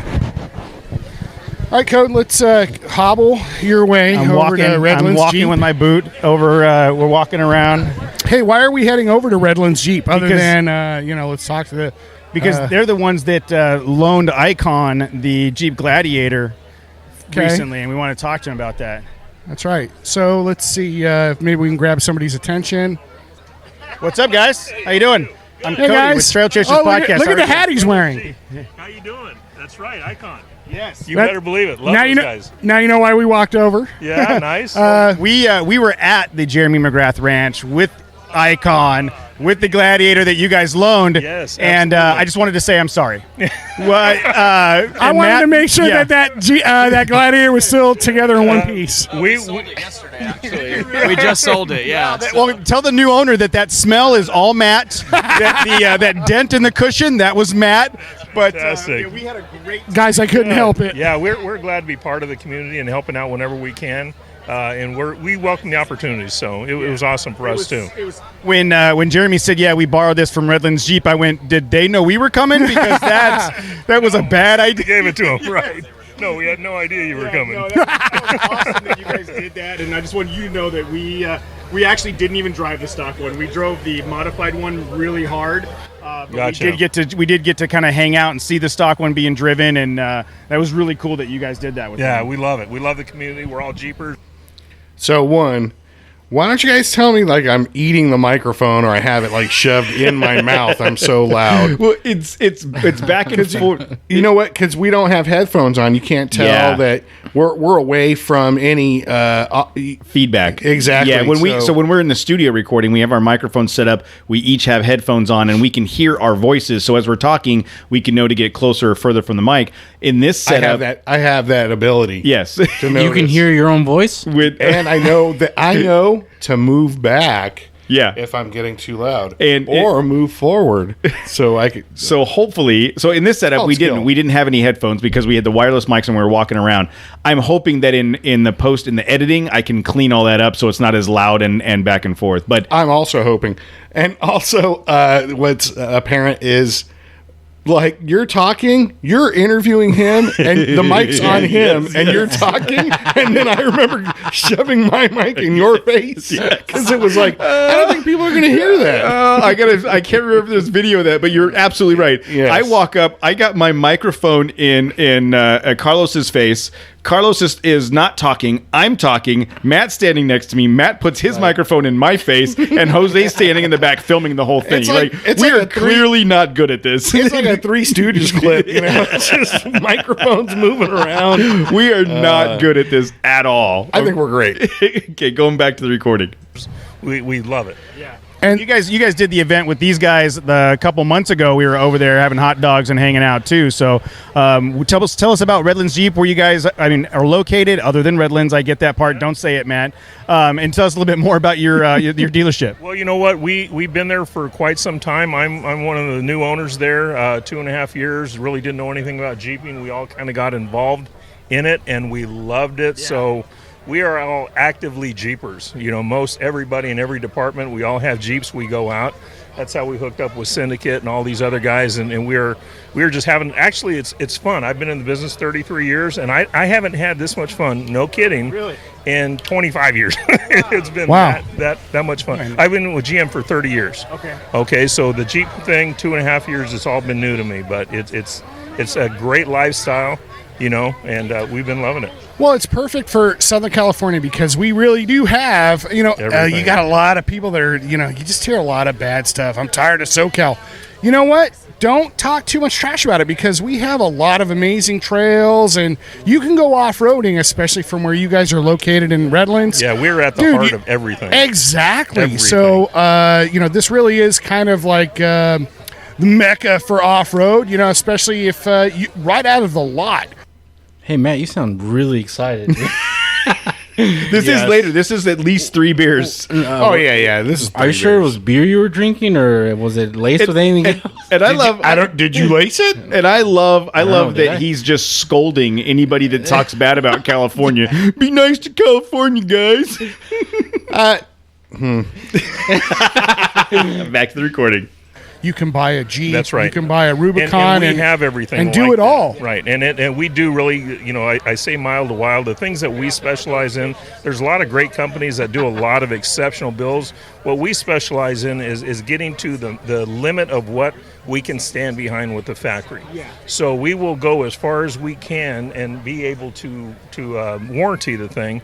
All right, Code, let's hobble your way over to Redlands I'm walking Jeep. with my boot over. We're walking around. Hey, why are we heading over to Redlands Jeep? Other than, let's talk to the... Because they're the ones that loaned Icon the Jeep Gladiator recently, and we want to talk to him about that. That's right. So let's see if maybe we can grab somebody's attention. What's up, guys? How you doing? I'm Cody with Trailchasers Podcast. Look at the hat he's wearing. How you doing? That's right, Icon. Yes. You better believe it. Love now those you know, guys. Now you know why we walked over. Yeah, nice. We were at the Jeremy McGrath Ranch with Icon, with the Gladiator that you guys loaned. Yes, and I just wanted to say I'm sorry. I wanted to make sure that Gladiator was still together in one piece. We sold it yesterday, actually. We just sold it, yeah. Well, tell the new owner that smell is all Matt. that dent in the cushion, that was Matt. But we had a great time. Guys, I couldn't help it. Yeah, we're glad to be part of the community and helping out whenever we can. And we welcome the opportunities, so it was awesome for us too. When Jeremy said, "Yeah, we borrowed this from Redlands Jeep," I went, "Did they know we were coming?" Because that was a bad idea. Gave it to them, right? No, we had no idea you were coming. No, that was awesome that you guys did that, and I just wanted you to know that we actually didn't even drive the stock one. We drove the modified one really hard. Gotcha. We did get to kind of hang out and see the stock one being driven, and that was really cool that you guys did that with me. Yeah, we love it. We love the community. We're all Jeepers. So, one, Why don't you guys tell me like I'm eating the microphone or I have it like shoved in my mouth? I'm so loud. Well, it's back and forth. You know what? Because we don't have headphones on, you can't tell that we're away from any feedback. Exactly. Yeah. When we're in the studio recording, we have our microphones set up. We each have headphones on, and we can hear our voices. So as we're talking, we can know to get closer or further from the mic. In this setup, I have that ability. Yes, to you can hear your own voice, and I know to move back. Yeah, if I'm getting too loud, or move forward, so I could. So hopefully, in this setup, we didn't have any headphones because we had the wireless mics and we were walking around. I'm hoping that in the editing, I can clean all that up so it's not as loud and back and forth. But I'm also hoping, and also what's apparent is. Like, you're talking, you're interviewing him, and the mic's on him, and you're talking, and then I remember shoving my mic in your face because it was like, I don't think people are going to hear that. I can't remember this video of that, but you're absolutely right. Yes. I walk up, I got my microphone in Carlos's face. Carlos is not talking. I'm talking. Matt's standing next to me. Matt puts his microphone in my face, and Jose's standing in the back filming the whole thing. We are clearly not good at this. It's like a Three Stooges clip, you know? It's just microphones moving around. We are not good at this at all. I think we're great. Okay, going back to the recording. We love it. Yeah. And you guys did the event with these guys a couple months ago. We were over there having hot dogs and hanging out too. So tell us about Redlands Jeep, where you guys are located. Other than Redlands, I get that part. Don't say it, Matt. And tell us a little bit more about your dealership. Well, you know what? We've been there for quite some time. I'm one of the new owners there. 2.5 years. Really didn't know anything about Jeeping. We all kind of got involved in it, and we loved it. Yeah. So. We are all actively Jeepers. You know, most everybody in every department, we all have Jeeps. We go out. That's how we hooked up with Syndicate and all these other guys. And we're just having, actually, it's fun. I've been in the business 33 years, and I haven't had this much fun, no kidding, really? In 25 years. It's been that much fun. I've been with GM for 30 years. Okay, so the Jeep thing, 2.5 years, it's all been new to me, but it's a great lifestyle, you know, and we've been loving it. Well, it's perfect for Southern California because we really do have, you got a lot of people that are, you just hear a lot of bad stuff. I'm tired of SoCal. You know what? Don't talk too much trash about it because we have a lot of amazing trails and you can go off-roading, especially from where you guys are located in Redlands. Yeah, we're at the heart of everything. Exactly. Everything. So, this really is kind of like the mecca for off-road, especially if right out of the lot. Hey, Matt, you sound really excited. This is later. This is at least 3 beers. Yeah. This is. Are you sure it was beer you were drinking, or was it laced with anything else? And Did you lace it? And I love that he's just scolding anybody that talks bad about California. Be nice to California, guys. Back to the recording. You can buy a Jeep. That's right. You can buy a Rubicon. And we have everything. And do it all. Right. And we do really, I say mild to wild. The things that we specialize in, there's a lot of great companies that do a lot of exceptional builds. What we specialize in is getting to the limit of what we can stand behind with the factory. Yeah. So we will go as far as we can and be able to warranty the thing.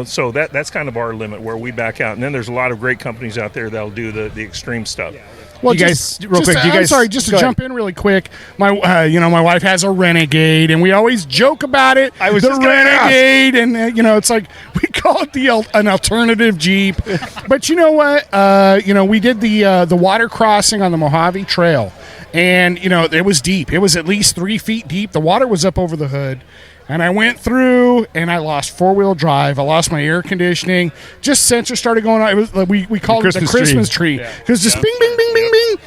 So that's kind of our limit where we back out. And then there's a lot of great companies out there that'll do the extreme stuff. Well, just to jump in really quick. My wife has a Renegade, and we always joke about it. The Renegade, and it's like we call it an alternative Jeep. But you know what? We did the water crossing on the Mojave Trail, and it was deep. It was at least 3 feet deep. The water was up over the hood. And I went through, and I lost 4-wheel drive. I lost my air conditioning. Just sensors started going on. It was we called it the Christmas tree. It was just bing, bing, bing, bing, bing.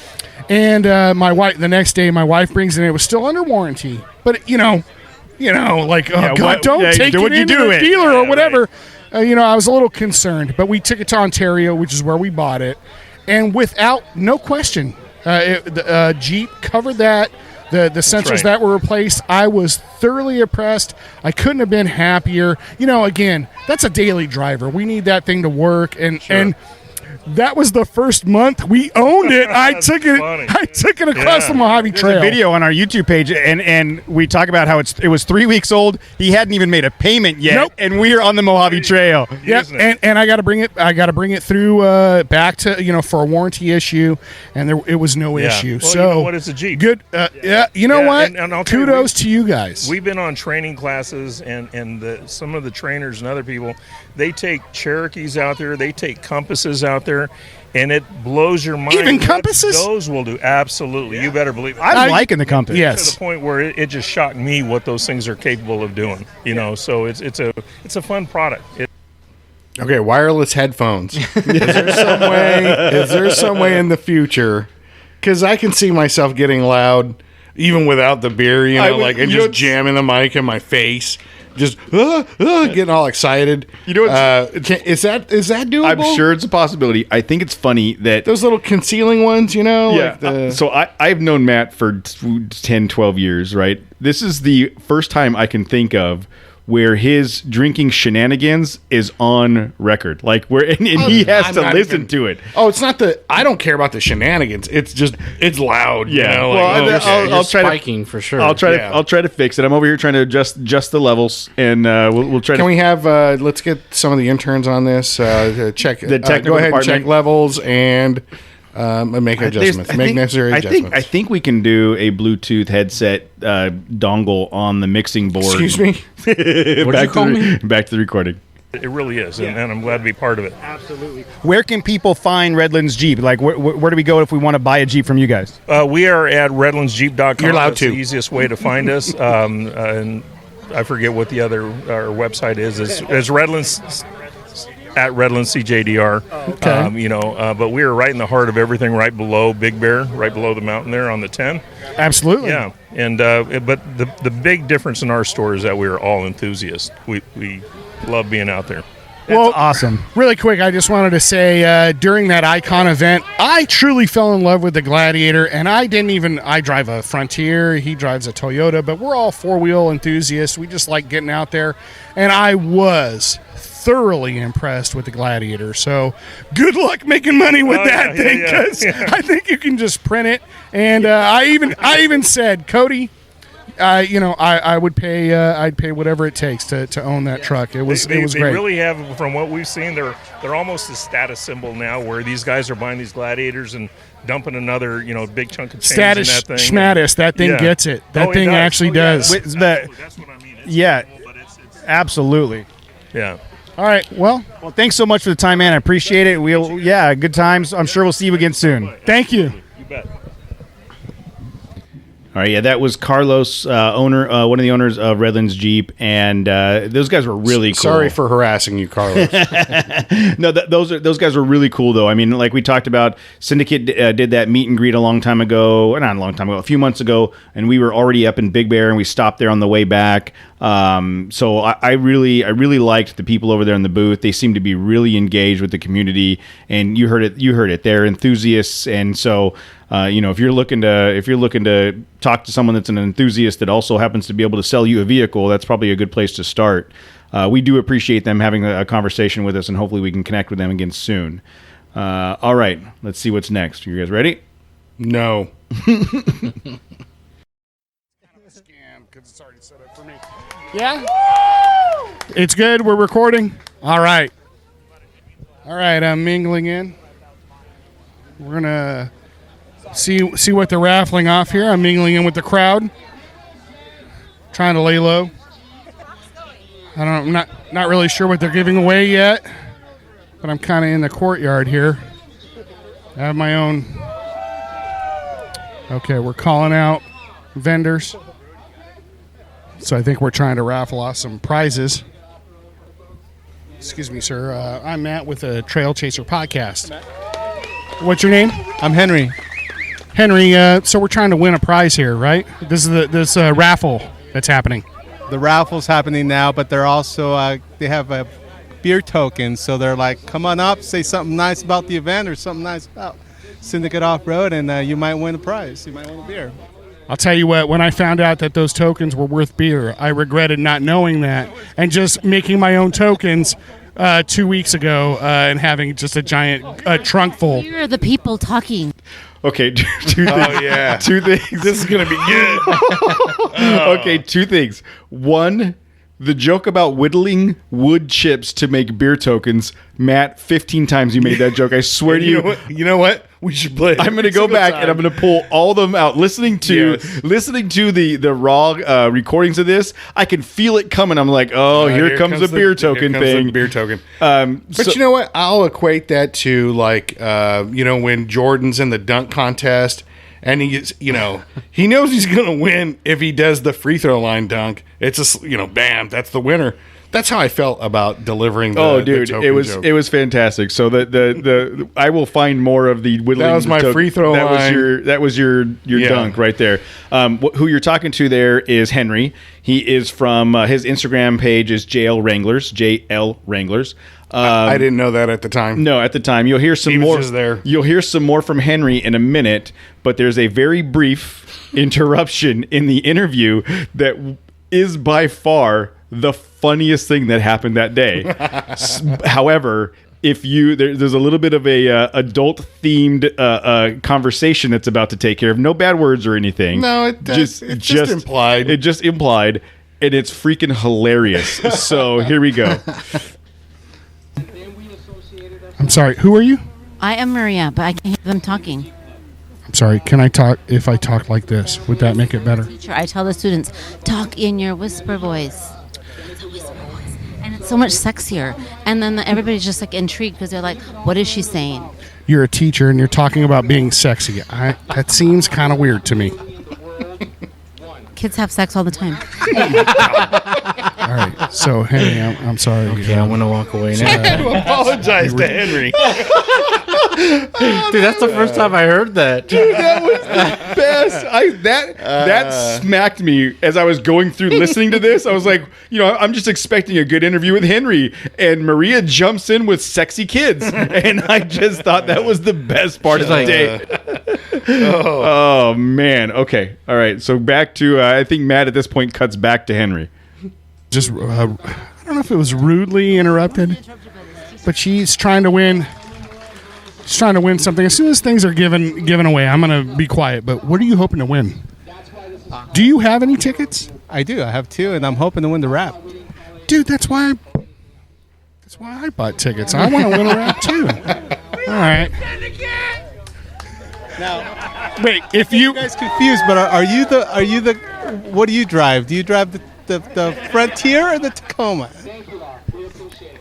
And my wife, the next day, my wife brings it in. It was still under warranty. But don't take it into the dealer or whatever. Right. I was a little concerned. But we took it to Ontario, which is where we bought it, and no question, the Jeep covered that. The sensors that were replaced, I was thoroughly impressed. I couldn't have been happier. Again, that's a daily driver. We need that thing to work. And That was the first month we owned it. I took it. funny. I took it across the Mojave There's Trail. a video on our YouTube page, and we talk about how it was 3 weeks old. He hadn't even made a payment yet, Nope. and we are on the Mojave Trail. Yep, and I got to bring it. I got to bring it through back to for a warranty issue, and it was no issue. Well, so you know what? It's a Jeep. good. Yeah, you know what? And I'll tell you, Kudos to you guys. We've been on training classes, and some of the trainers and other people, they take Cherokees out there, they take Compasses out there, and it blows your mind. Even what Compasses? Those will do. Absolutely. You better believe it. I'm liking the Compass. Yes. To the point where it just shocked me what those things are capable of doing. So it's a fun product. Okay, wireless headphones. Is there some way in the future? Because I can see myself getting loud even without the beer, and just jamming the mic in my face. Just getting all excited. You know is that doable? I'm sure it's a possibility. I think it's funny that those little concealing ones, Yeah. So I've known Matt for 10, 12 years, right? This is the first time I can think of where his drinking shenanigans is on record. Like and he has to listen to it. Oh, it's not I don't care about the shenanigans. It's just loud. Yeah. I'll try spiking for sure. I'll try to fix it. I'm over here trying to adjust the levels, and we'll try. Can we have? Let's get some of the interns on this. Check the technical go ahead and department. check levels and make adjustments. Make necessary adjustments. I think we can do a Bluetooth headset dongle on the mixing board. Excuse me. Back to the recording. It really is, and I'm glad to be part of it. Absolutely. Where can people find Redlands Jeep? Like, where do we go if we want to buy a Jeep from you guys? We are at redlandsjeep.com. You're allowed That's to. the easiest way to find us. And I forget what the other our website is. It's Redlands at Redlands CJDR. Okay. But we are right in the heart of everything, right below Big Bear, right below the mountain there on the 10. Absolutely. Yeah, and but the big difference in our store is that we are all enthusiasts. We love being out there. Well, awesome. Really quick, I just wanted to say during that Icon event, I truly fell in love with the Gladiator, and I drive a Frontier, he drives a Toyota, but we're all four-wheel enthusiasts. We just like getting out there, and I was thoroughly impressed with the Gladiator. So good luck making money with that thing, because I think you can just print it. And I even said, Cody, I would pay. I'd pay whatever it takes to own that truck. It was great. They really have, from what we've seen, they're almost a status symbol now, where these guys are buying these Gladiators and dumping another big chunk of change status in that thing. schmatus. That thing gets it. That thing actually does. That's what I mean. It's Absolutely. Yeah. All right. Well, thanks so much for the time, man. I appreciate it. Good times. I'm sure we'll see you again soon. Thank you. You bet. All right, that was Carlos, one of the owners of Redlands Jeep, and those guys were really cool. Sorry for harassing you, Carlos. No, those guys were really cool, though. I mean, like we talked about, Syndicate did that meet and greet a few months ago, and we were already up in Big Bear, and we stopped there on the way back. So I really liked the people over there in the booth. They seemed to be really engaged with the community, and you heard it. They're enthusiasts, and so. If you're looking to talk to someone that's an enthusiast that also happens to be able to sell you a vehicle, that's probably a good place to start. We do appreciate them having a conversation with us, and hopefully we can connect with them again soon. All right, let's see what's next. You guys ready? No. Scam, because it's already set up for me. Yeah. It's good. We're recording. All right. I'm mingling in. We're gonna. See what they're raffling off here. I'm mingling in with the crowd, trying to lay low. I'm not really sure what they're giving away yet, but I'm kind of in the courtyard here. I have my own. Okay, we're calling out vendors. So I think we're trying to raffle off some prizes. Excuse me, sir. I'm Matt with the Trailchaser podcast. What's your name? I'm Henry. Henry, so we're trying to win a prize here, right? This is this raffle that's happening. The raffle's happening now, but they're also they have a beer token, so they're like, come on up, say something nice about the event or something nice about Syndicate Off-Road, and you might win a prize. You might win a beer. I'll tell you what, when I found out that those tokens were worth beer, I regretted not knowing that and just making my own tokens 2 weeks ago and having just a giant trunk full. Here are the people talking. Okay, two things. Oh, yeah. Two things. This is going to be good. Okay, two things. One, the joke about whittling wood chips to make beer tokens. Matt, 15 times you made that joke. I swear to you. You know what? We should play. I'm going to go back and I'm going to pull all of them out. Listening to the raw recordings of this, I can feel it coming. I'm like, here comes the beer token thing. Beer token. But you know what? I'll equate that to like, when Jordan's in the dunk contest. And he gets, he knows he's going to win if he does the free throw line dunk. It's just, bam, that's the winner. That's how I felt about delivering the dude, the it was fantastic. So the I will find more of the whittling. That was my free throw line. That was your dunk right there. Who you're talking to there is Henry. He is from his Instagram page is JL Wranglers. I didn't know that at the time. No, at the time. You'll hear some more. You'll hear some more from Henry in a minute, but there's a very brief interruption in the interview that is by far the funniest thing that happened that day. However, there's a little bit of a adult themed conversation that's about to take care of. No bad words or anything. No, it's just implied. It just implied, and it's freaking hilarious. So here we go. I'm sorry. Who are you? I am Maria, but I can't hear them talking. I'm sorry. Can I talk? If I talk like this, would that make it better? Teacher, I tell the students, talk in your whisper voice. And it's so much sexier. And then everybody's just like intrigued because they're like, what is she saying? You're a teacher and you're talking about being sexy. That seems kind of weird to me. Kids have sex all the time. All right. So, Henry, I'm sorry. Okay, I'm going to walk away now. I had to apologize to Henry. Dude, that's the first time I heard that. Dude, that was the best. That smacked me as I was going through listening to this. I was like, I'm just expecting a good interview with Henry, and Maria jumps in with sexy kids, and I just thought that was the best part of the day. Oh man. Okay. All right. So back to I think Matt at this point cuts back to Henry. Just I don't know if it was rudely interrupted, but she's trying to win. She's trying to win something. As soon as things are given away, I'm going to be quiet. But what are you hoping to win? Do you have any tickets? I do. I have 2, and I'm hoping to win the rap. Dude, that's why I bought tickets. I want to win a rap too. All right. Now, wait. If you guys confused, but are you the? What do you drive? Do you drive the Frontier or the Tacoma?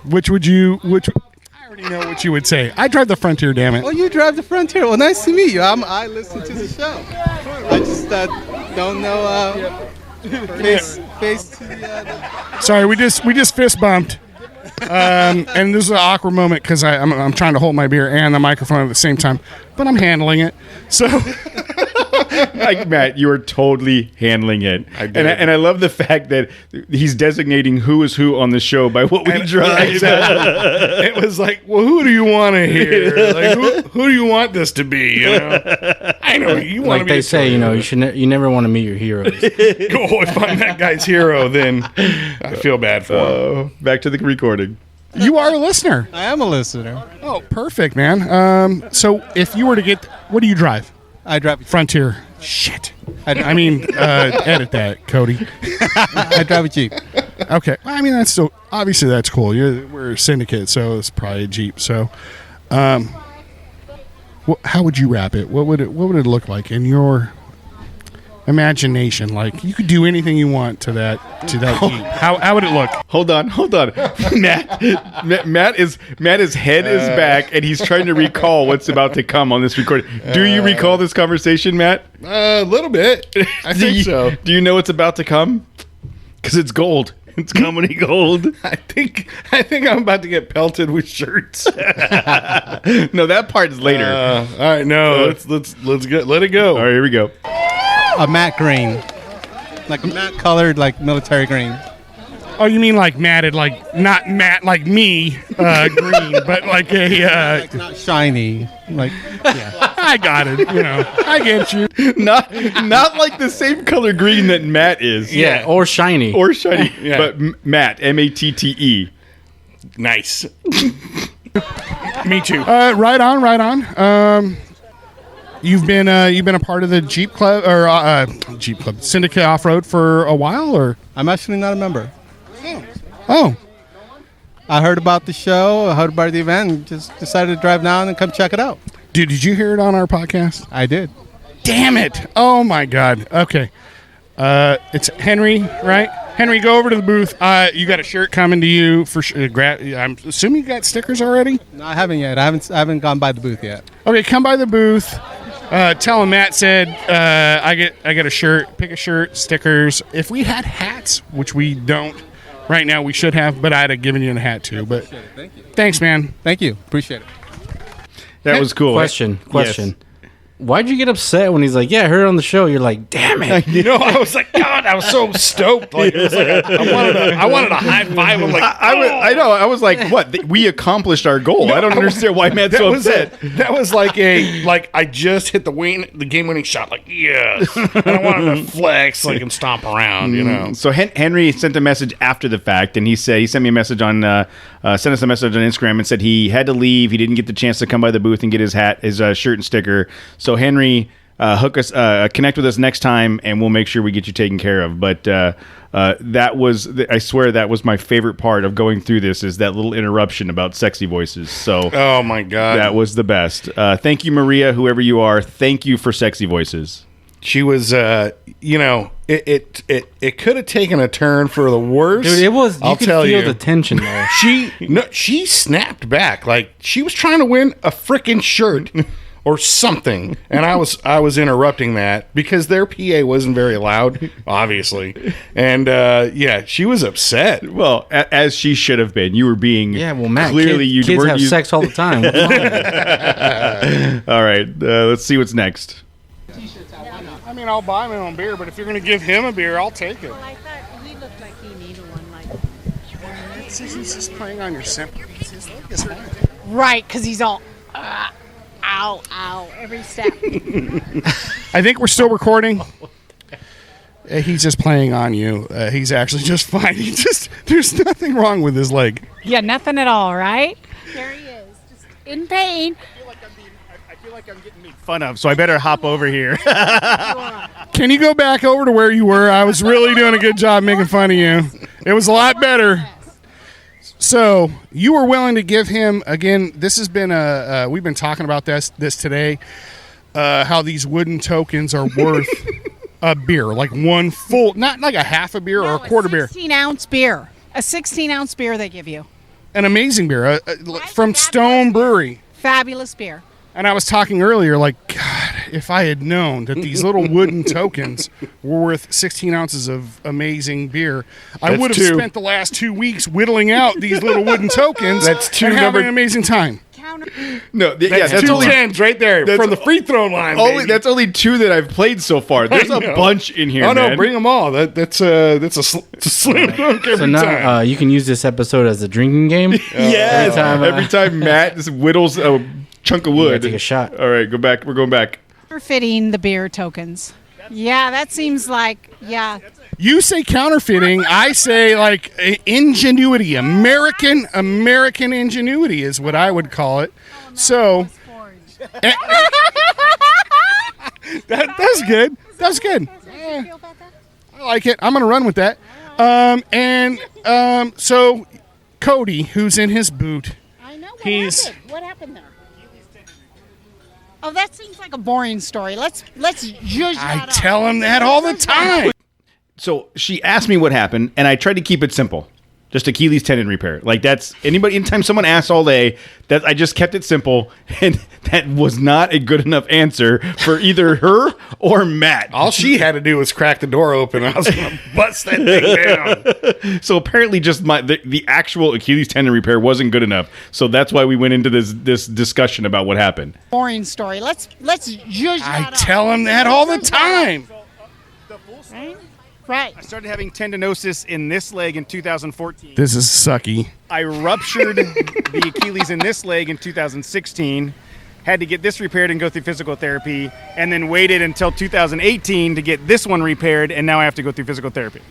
Which I already know what you would say. I drive the Frontier, damn it. Oh, you drive the Frontier. Well, nice to meet you. I listen to the show. I just don't know face to the Sorry, we just fist bumped. And this is an awkward moment because I'm trying to hold my beer and the microphone at the same time, but I'm handling it. So, like Matt, you are totally handling it, and I love the fact that he's designating who is who on the show by what we drive. It was like, well, who do you want to hear? Like, who do you want this to be? I know you want to be. Like they say, you never want to meet your heroes. If I'm that guy's hero, then I feel bad for him. Back to the recording. You are a listener. I am a listener. Oh, perfect, man. So if you were to get, what do you drive? I drive Frontier. Shit. I mean, edit that, Cody. I drive a Jeep. Okay. Well, I mean, that's still obviously that's cool. We're a syndicate, so it's probably a Jeep. So, how would you wrap it? What would it look like in your imagination? Like you could do anything you want to that Jeep. How would it look? Hold on. Matt's head is back and he's trying to recall what's about to come on this recording. Do you recall this conversation, Matt? A little bit. I think so. Do you know what's about to come? Because it's gold. It's comedy gold. I think I'm about to get pelted with shirts. No, that part is later. All right, no, let's let it go. All right, here we go. A matte green, like a matte colored, like military green. Oh, you mean like matted, like not matte like me, green, but like a like not shiny, like yeah. I got it. I get you. Not like the same color green that Matt is. Yeah, or shiny. Yeah. But Matt, Matte. Nice. Me too. Right on. You've been a part of the Jeep Club or Jeep Club Syndicate Off-Road for a while, or? I'm actually not a member. Oh. I heard about the show, I heard about the event, and just decided to drive down and come check it out. Dude, did you hear it on our podcast? I did. Damn it. Oh, my God. Okay. It's Henry, right? Henry, go over to the booth. You got a shirt coming to you for I'm assuming you got stickers already? No, I haven't yet. I haven't gone by the booth yet. Okay, come by the booth. Tell him Matt said I get a shirt. Pick a shirt, stickers. If we had hats, which we don't right now, we should have, but I'd have given you a hat too. But Thank you. Thanks, man. Thank you. Appreciate it. That was cool. Question. Yes. Why'd you get upset when he's like, yeah, I heard it on the show? You're like, damn it. I was like, God, I was so stoked. Like, it was like I wanted a high five. I'm like, I know. I was like, what? We accomplished our goal. I don't understand why Matt's so upset. That was like I just hit the game-winning shot. Like, yes. And I wanted to flex, like, and stomp around, So Henry sent a message after the fact, and he sent me a message sent us a message on Instagram and said he had to leave. He didn't get the chance to come by the booth and get his hat, his shirt and sticker. So Henry, connect with us next time, and we'll make sure we get you taken care of. But I swear that was my favorite part of going through this, is that little interruption about sexy voices. So, oh my God, that was the best. Thank you, Maria, whoever you are. Thank you for sexy voices. She was, it could have taken a turn for the worse. Dude, it was. You could feel the tension there. She snapped back like she was trying to win a freaking shirt. Or something, and I was interrupting that because their PA wasn't very loud, obviously, and she was upset. Well, as she should have been. You were being Matt, clearly kids have sex all the time. All right, let's see what's next. I mean, I'll buy my own beer, but if you're going to give him a beer, I'll take it. Well, I thought he looked like he needed one. Like, he's just playing on your sympathies. Right, because he's all. Ow, every step. I think we're still recording. He's just playing on you. He's actually just fine. There's nothing wrong with his leg. Yeah, nothing at all, right? There he is, just in pain. I feel like I'm getting made fun of, so I better hop over here. Can you go back over to where you were? I was really doing a good job making fun of you. It was a lot better. So you were willing to give him, again, this has been we've been talking about this today, how these wooden tokens are worth a beer, like one full, not like a half a beer or a quarter beer. 16-ounce beer. A 16-ounce beer they give you. An amazing beer from Stone Brewery. Fabulous beer. And I was talking earlier, like, God, if I had known that these little wooden tokens were worth 16 ounces of amazing beer, I would have spent the last 2 weeks whittling out these little wooden tokens and having an amazing time. No, that's two tens right there from the free throw line. That's only two that I've played so far. There's a bunch in here. Oh no, man. bring them all. That's a slam dunk every so now, time. You can use this episode as a drinking game. Yes. Every time Matt just whittles a chunk of wood. Take a shot. All right, go back. We're going back. Counterfeiting the beer tokens. Yeah, that seems like, yeah. You say counterfeiting, I say like ingenuity. American ingenuity is what I would call it. So that's good. That's good. I like it. I'm going to run with that. So Cody, who's in his boot, I know. What happened there? Oh, that seems like a boring story. Let's zhuzh that up. Tell him that all the time. So she asked me what happened, and I tried to keep it simple. Just Achilles tendon repair. Like that's anytime someone asks all day, that I just kept it simple, and that was not a good enough answer for either her or Matt. All she had to do was crack the door open, and I was going to bust that thing down. So apparently, just the actual Achilles tendon repair wasn't good enough. So that's why we went into this discussion about what happened. Boring story. Let's zhuzh that up. I tell him that all the time. Right. I started having tendinosis in this leg in 2014. This is sucky. I ruptured the Achilles in this leg in 2016. Had to get this repaired and go through physical therapy, and then waited until 2018 to get this one repaired, and now I have to go through physical therapy.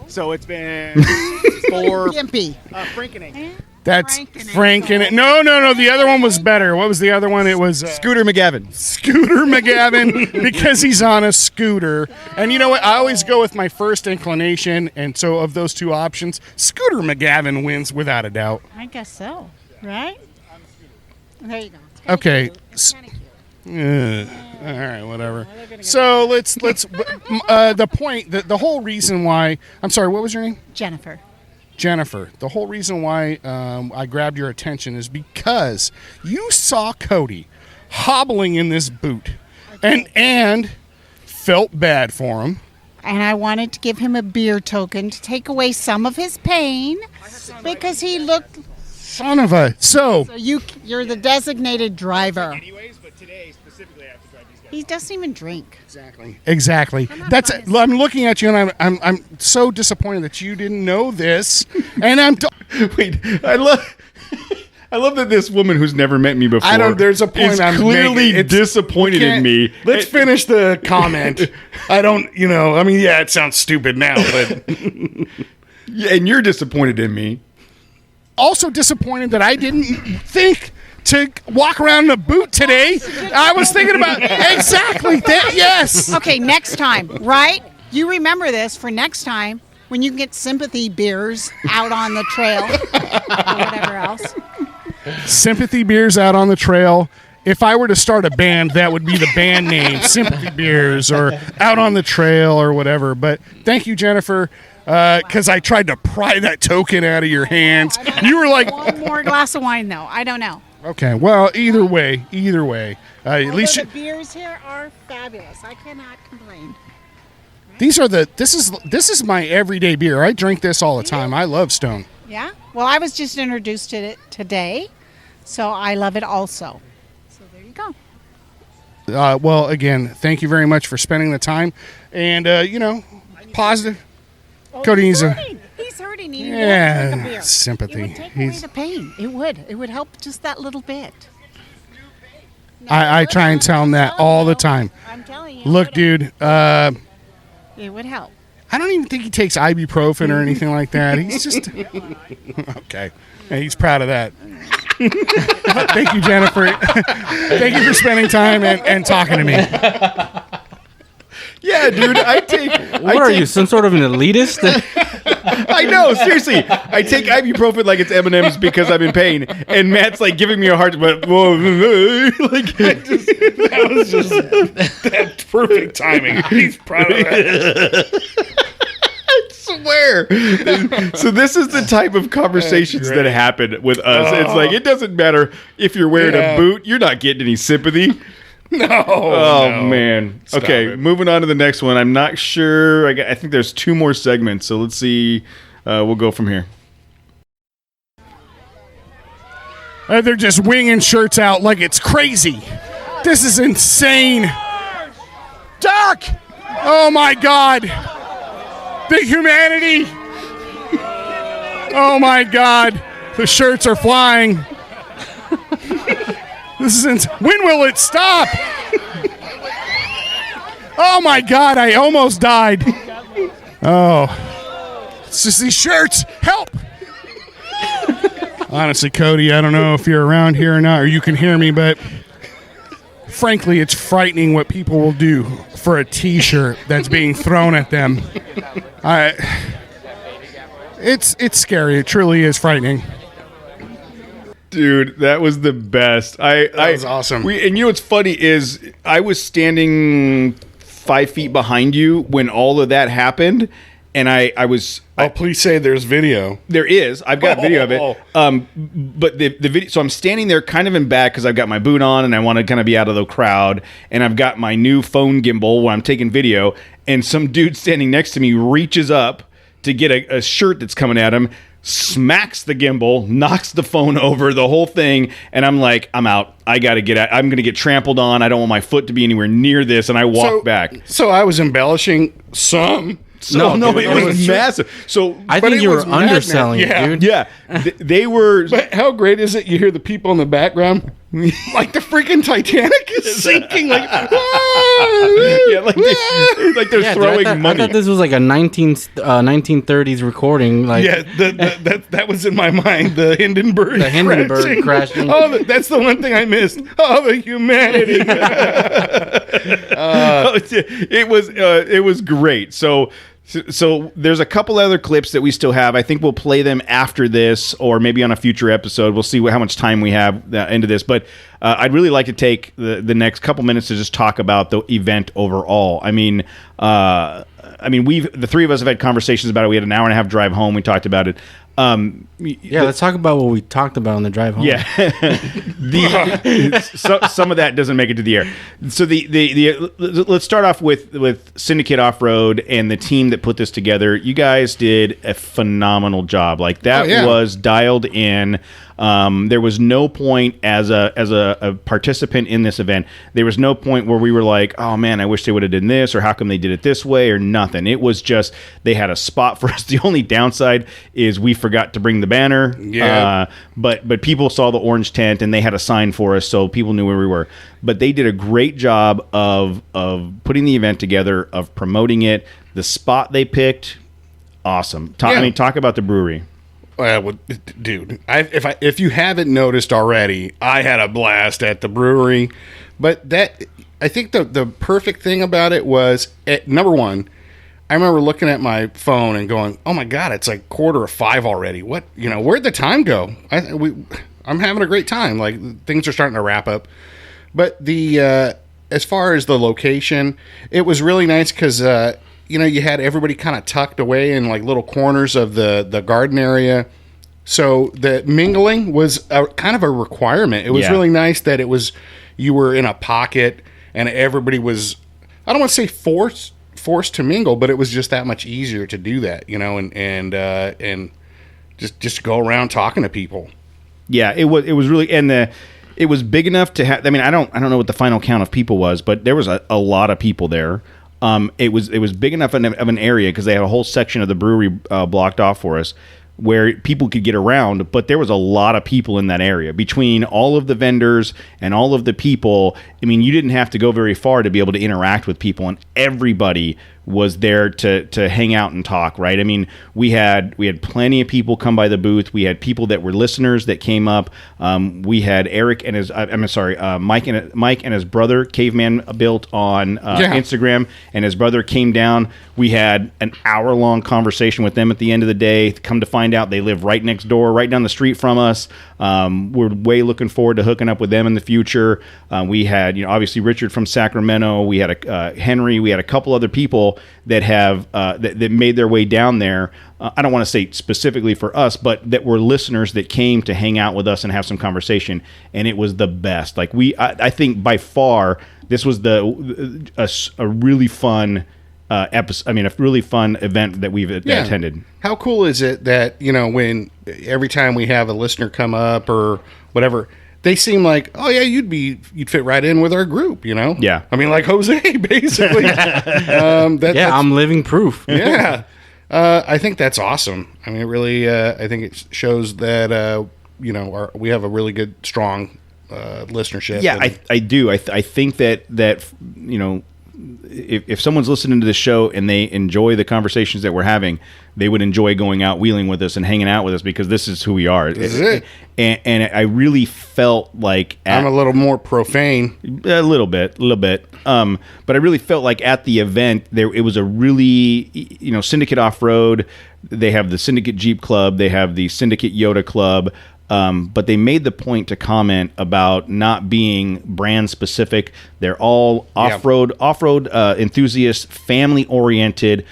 So it's been Gimpy. Frankening. That's Frank in it. No. The other one was better. What was the other one? It was Scooter McGavin. Scooter McGavin, because he's on a scooter. And you know what? I always go with my first inclination. And so of those two options, Scooter McGavin wins without a doubt. I guess so. Right? There you go. Okay. All right, whatever. So let's the point, the whole reason why. I'm sorry. What was your name? Jennifer. The whole reason why I grabbed your attention is because you saw Cody hobbling in this boot and felt bad for him. And I wanted to give him a beer token to take away some of his pain because he looked... Son of a... So you're the designated driver. Anyways, but today specifically I have to drive these guys. He doesn't even drink. Exactly. I'm looking at you, and I'm so disappointed that you didn't know this. And wait. I love that this woman who's never met me before. There's a point is I'm clearly making. disappointed in me. Let's finish the comment. It sounds stupid now, but yeah, and you're disappointed in me. Also disappointed that I didn't think to walk around in a boot today. I was thinking about exactly that. Yes. Okay, next time, right? You remember this for next time when you can get sympathy beers out on the trail or whatever else. Sympathy beers out on the trail. If I were to start a band, that would be the band name, Sympathy Beers, or Out on the Trail, or whatever. But thank you, Jennifer, because I tried to pry that token out of your hands. You were like, one more glass of wine, though. I don't know. Okay, well, either way, at least the beers here are fabulous. I cannot complain. This is my everyday beer. I drink this all the time. I love Stone. Yeah. Well, I was just introduced to it today, so I love it also. So there you go. Well, again, thank you very much for spending the time, and positive. Oh, Cody he's hurting. He's hurting. He yeah, drink a beer. Sympathy. It would take away the pain. It would. It would help just that little bit. I try and tell him that all the time. I'm telling you. Look, dude. It would help. I don't even think he takes ibuprofen or anything like that. He's just okay. Hey, he's proud of that. Thank you, Jennifer. Thank you for spending time and talking to me. Yeah, dude. What are you, some sort of an elitist? I know, seriously. I take ibuprofen like it's M&M's because I'm in pain, and Matt's like giving me a hard time. Like, that was just that's perfect timing. He's proud of that. I swear. So this is the type of conversations that happen with us. It's like, it doesn't matter if you're wearing a boot. You're not getting any sympathy. No. Oh, man. Stop okay, it. Moving on to the next one. I'm not sure. I think there's 2 more segments, so let's see. We'll go from here. They're just winging shirts out like it's crazy. This is insane. Doc! Oh, my God. The humanity. Oh, my God. The shirts are flying. This is when will it stop? Oh my God, I almost died. Oh, it's just these shirts. Help! Honestly, Cody, I don't know if you're around here or not, or you can hear me, but frankly, it's frightening what people will do for a T-shirt that's being thrown at them. It's scary. It truly is frightening. Dude, that was the best. That was awesome. And you know what's funny is I was standing 5 feet behind you when all of that happened, and I was. Please say there's video. There is. I've got video of it. But the video. So I'm standing there, kind of in back because I've got my boot on and I want to kind of be out of the crowd, and I've got my new phone gimbal where I'm taking video, and some dude standing next to me reaches up to get a shirt that's coming at him. Smacks the gimbal, knocks the phone over, the whole thing, and I'm like, I'm out. I gotta get out. I'm gonna get trampled on. I don't want my foot to be anywhere near this, and I walk back. So I was embellishing some. No, it was massive. So I think you were underselling it, dude. Yeah, they were. But how great is it? You hear the people in the background. like the freaking Titanic is sinking. Like, yeah, like they're throwing I money. thought this was like a 1930s recording. Like, yeah, that was in my mind. The Hindenburg. The Hindenburg crashing. Oh, that's the one thing I missed. Oh, the humanity. It was great. So there's a couple other clips that we still have. I think we'll play them after this, or maybe on a future episode. We'll see how much time we have into this. But I'd really like to take the next couple minutes to just talk about the event overall. I mean, the three of us have had conversations about it. We had an hour and a half drive home. We talked about it. Let's talk about what we talked about on the drive home. Yeah, some of that doesn't make it to the air. So let's start off with Syndicate Offroad and the team that put this together. You guys did a phenomenal job. Like that was dialed in. There was no point as a participant in this event. There was no point where we were like, oh man, I wish they would have done this, or how come they did it this way, or nothing. It was just they had a spot for us. The only downside is we forgot to bring the banner. Yeah. But people saw the orange tent and they had a sign for us, so people knew where we were. But they did a great job of putting the event together, of promoting it. The spot they picked, awesome. Talk about the brewery. Dude, if you haven't noticed already, I had a blast at the brewery. But I think the perfect thing about it was, number one, I remember looking at my phone and going, "Oh my God, it's like 4:45 already. What? Where'd the time go?" I'm having a great time. Like things are starting to wrap up. But as far as the location, it was really nice because you had everybody kind of tucked away in like little corners of the garden area. So the mingling was kind of a requirement. It was really nice that you were in a pocket and everybody was, I don't want to say forced to mingle, but it was just that much easier to do that, and just go around talking to people. Yeah, it was really, and it was big enough to have. I mean, I don't know what the final count of people was, but there was a lot of people there. It was big enough of an area because they had a whole section of the brewery blocked off for us, where people could get around, but there was a lot of people in that area. Between all of the vendors and all of the people, I mean, you didn't have to go very far to be able to interact with people, and everybody was there to hang out and talk, right? I mean, we had plenty of people come by the booth. We had people that were listeners that came up. We had Eric and Mike and his brother, Caveman Built, on Instagram, and his brother came down. We had an hour-long conversation with them at the end of the day. Come to find out, they live right next door, right down the street from us. We're way looking forward to hooking up with them in the future. We had, obviously Richard from Sacramento. We had Henry. We had a couple other people that have that made their way down there. I don't want to say specifically for us, but that were listeners that came to hang out with us and have some conversation, and it was the best. Like I think by far this was a really fun episode. I mean, a really fun event that we've attended. How cool is it that when every time we have a listener come up or whatever, they seem like, oh yeah, you'd fit right in with our group, Yeah. I mean, like Jose, basically. I'm living proof. Yeah. I think that's awesome. I mean, it really, I think it shows that, we have a really good, strong listenership. Yeah, I do. I think that if someone's listening to the show and they enjoy the conversations that we're having, they would enjoy going out wheeling with us and hanging out with us, because this is who we are. This is it. And I really felt like I'm a little more profane. A little bit. But I really felt like at the event it was a really, Syndicate Offroad. They have the Syndicate Jeep Club. They have the Syndicate Yoda Club. But they made the point to comment about not being brand specific. They're all off-road enthusiasts, family oriented,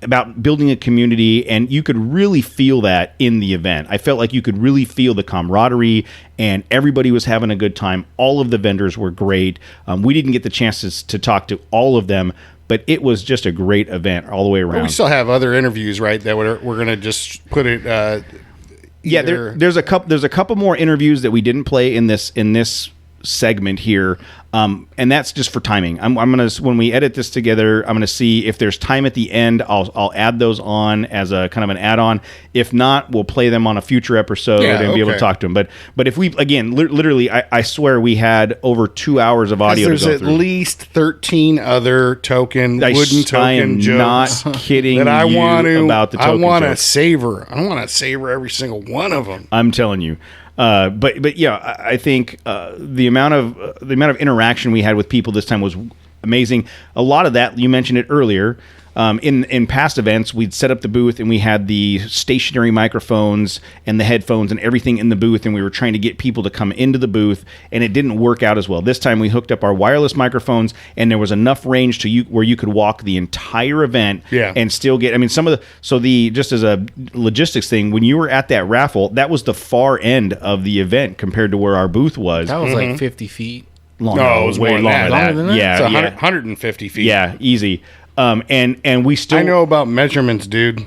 about building a community, and you could really feel that in the event. I felt like you could really feel the camaraderie, and everybody was having a good time. All of the vendors were great. We didn't get the chances to talk to all of them, but it was just a great event all the way around. But we still have other interviews, right? That we're going to just put it. There's a couple more interviews that we didn't play in this segment here. And that's just for timing. I'm gonna, when we edit this together, I'm gonna see if there's time at the end. I'll add those on as a kind of an add-on. If not, we'll play them on a future episode and be able to talk to them. But if we, again, literally, I swear we had over 2 hours of audio to go through. There's at least 13 other wooden token jokes. Not kidding that I want to about the token I want to jokes. savor. I want to savor every single one of them. I'm telling you. But yeah, I think the amount of interaction we had with people this time was amazing. A lot of that, you mentioned it earlier. In past events, we'd set up the booth and we had the stationary microphones and the headphones and everything in the booth, and we were trying to get people to come into the booth, and it didn't work out as well. This time we hooked up our wireless microphones, and there was enough range to where you could walk the entire event and still get. I mean, just as a logistics thing, when you were at that raffle, that was the far end of the event compared to where our booth was. That was like 50 feet. No, it was way longer than that. Yeah, it's 150 feet. Yeah, easy. And we still. I know about measurements, dude.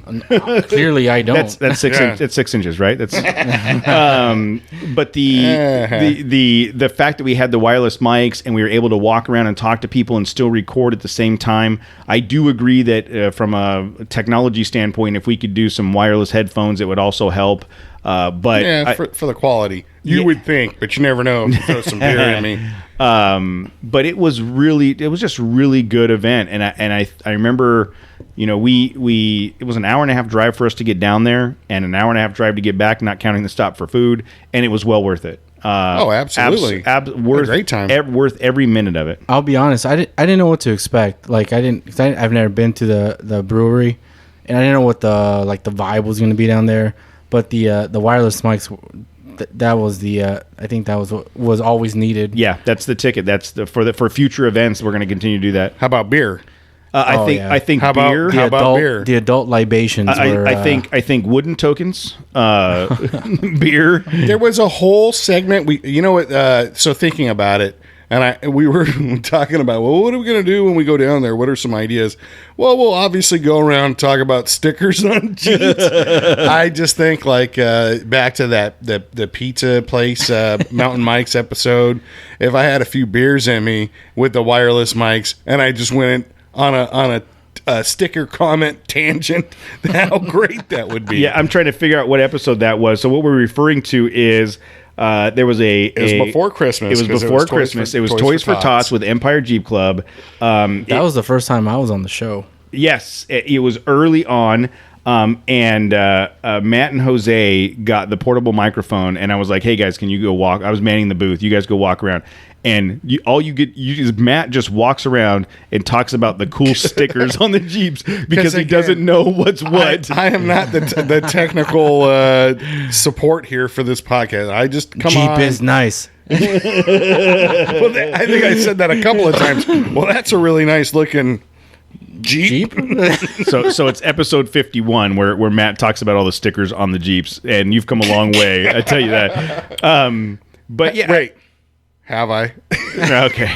Clearly, I don't. That's 6 inches, right? That's. But the fact that we had the wireless mics and we were able to walk around and talk to people and still record at the same time, I do agree that from a technology standpoint, if we could do some wireless headphones, it would also help. But for the quality, you would think, but you never know. If you throw some beer in me. But it was just really good event, and I remember, it was an hour and a half drive for us to get down there, and an hour and a half drive to get back, not counting the stop for food, and it was well worth it. Absolutely, worth a great time, worth every minute of it. I'll be honest, I didn't know what to expect. Like I've never been to the brewery, and I didn't know what the vibe was going to be down there. But the wireless mics, that was I think that was what was always needed. Yeah, that's the ticket. That's for future events. We're going to continue to do that. How about beer? I think how beer. How about beer? The adult libations. I think wooden tokens, beer. There was a whole segment. So thinking about it. And we were talking about, well, what are we going to do when we go down there? What are some ideas? Well, we'll obviously go around and talk about stickers on Jeeps. I just think back to the pizza place, Mountain Mike's episode. If I had a few beers in me with the wireless mics and I just went on a sticker comment tangent, how great that would be. Yeah, I'm trying to figure out what episode that was. So what we're referring to is... there was it was before Christmas. It was before Christmas. It was Toys for Tots with Empire Jeep Club. That was the first time I was on the show. Yes, it was early on. And Matt and Jose got the portable microphone, and I was like, "Hey guys, can you go walk?" I was manning the booth. You guys go walk around. And Matt just walks around and talks about the cool stickers on the Jeeps because he doesn't know what's what. I am not the technical support here for this podcast. I just come on. Jeep is nice. Well, I think I said that a couple of times. Well, that's a really nice looking Jeep. So it's episode 51 where Matt talks about all the stickers on the Jeeps, and you've come a long way. I tell you that. But yeah, wait. Have I? Okay.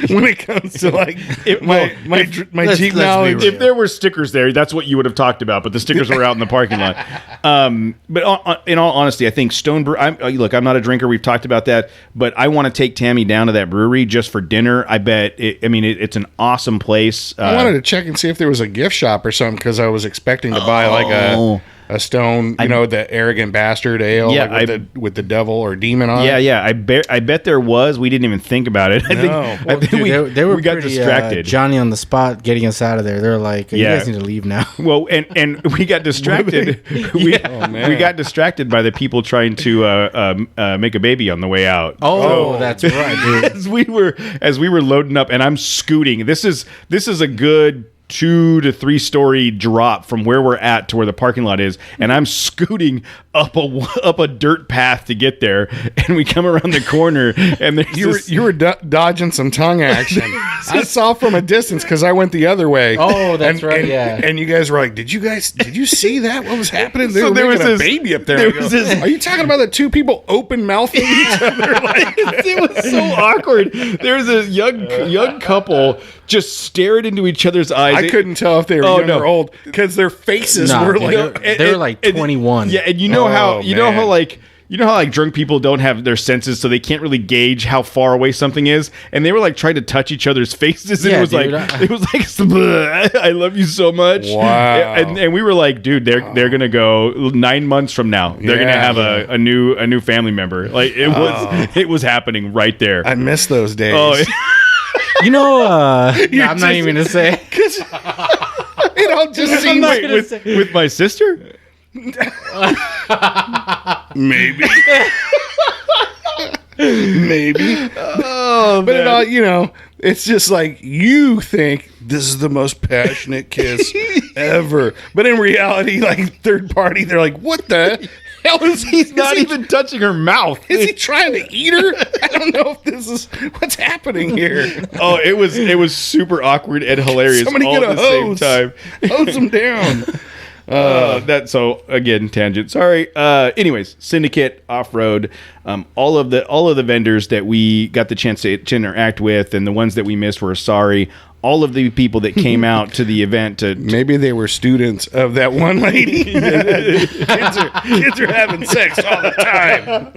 When it comes to my Jeep knowledge, if there were stickers there, that's what you would have talked about. But the stickers were out in the parking lot. But in all honesty, I think Stone Brew. I'm not a drinker. We've talked about that, but I want to take Tammy down to that brewery just for dinner. I bet. It's an awesome place. I wanted to check and see if there was a gift shop or something because I was expecting to buy a Stone, the Arrogant Bastard ale, with the devil or demon on it. Yeah. I bet there was. We didn't even think about it. I think we got distracted. Johnny on the spot, getting us out of there. They're like, "You guys need to leave now." Well, and we got distracted. We got distracted by the people trying to make a baby on the way out. Oh, that's right, dude. As we were loading up, and I'm scooting. This is a good 2 to 3 story drop from where we're at to where the parking lot is, and I'm scooting up a dirt path to get there, and we come around the corner, and you were dodging some tongue action. I saw from a distance because I went the other way. Oh, that's right. And you guys were like, "Did you see that? What was happening?" There was a baby up there. Are you talking about the two people open mouthing each other? It was so awkward. There was a young couple just staring into each other's eyes. I couldn't tell if they were young or old because their faces were they were like 21. Yeah, and you know how You know how like drunk people don't have their senses, so they can't really gauge how far away something is, and they were like trying to touch each other's faces, and it was like I love you so much. Wow. And we were like, dude, they're gonna go 9 months from now. They're gonna have a new family member. Like it was happening right there. I miss those days. Oh, You know, I'm not even gonna say. It all just seems with my sister. Maybe. Maybe. Oh, but it all, it's just like you think this is the most passionate kiss ever. But in reality, like third party, they're like, what the hell is he? He's not even touching her mouth. Is he trying to eat her? I don't know if this is what's happening here. Oh, it was super awkward and hilarious. Somebody all get a at the hose. same time. Hose him down. So again, tangent. Sorry. Anyways, Syndicate, Offroad, all of the vendors that we got the chance to interact with, and the ones that we missed, were sorry. All of the people that came out to the event maybe they were students of that one lady. kids are having sex all the time.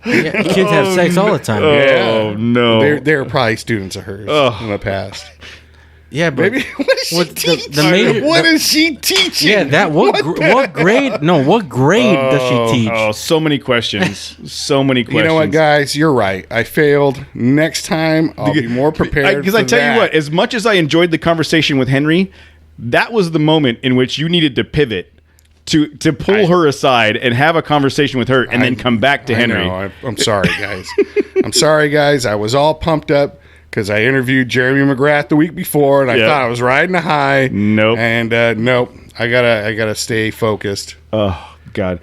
Yeah, kids have sex all the time. Oh no, they're probably students of hers in the past. Yeah, but maybe what is she teaching? What is she teaching? Yeah, what grade? No, what grade does she teach? Oh, so many questions. So many questions. You know what, guys? You're right. I failed. Next time, I'll be more prepared. Because I tell you what, as much as I enjoyed the conversation with Henry, that was the moment in which you needed to pivot to pull her aside and have a conversation with her, and then come back to Henry. I'm sorry, guys. I'm sorry, guys. I was all pumped up because I interviewed Jeremy McGrath the week before, and I thought I was riding a high. Nope. And nope. I gotta stay focused. Oh God.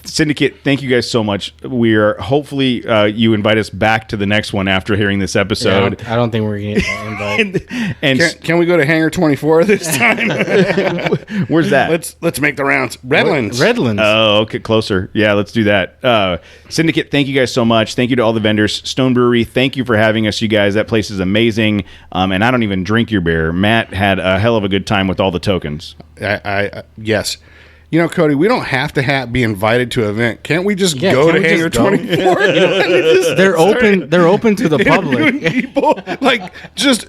Syndicate, thank you guys so much. We are hopefully you invite us back to the next one after hearing this episode. Yeah, I don't think we're going to invite. and can we go to Hangar 24 this time? Where's that? Let's make the rounds. Redlands. Oh, okay, closer. Yeah, let's do that. Syndicate, thank you guys so much. Thank you to all the vendors. Stone Brewery, thank you for having us, you guys. That place is amazing. And I don't even drink your beer. Matt had a hell of a good time with all the tokens. Yes. You know, Cody, we don't have to be invited to an event. Can't we just go to Hangar 24? They're open to the public. People like just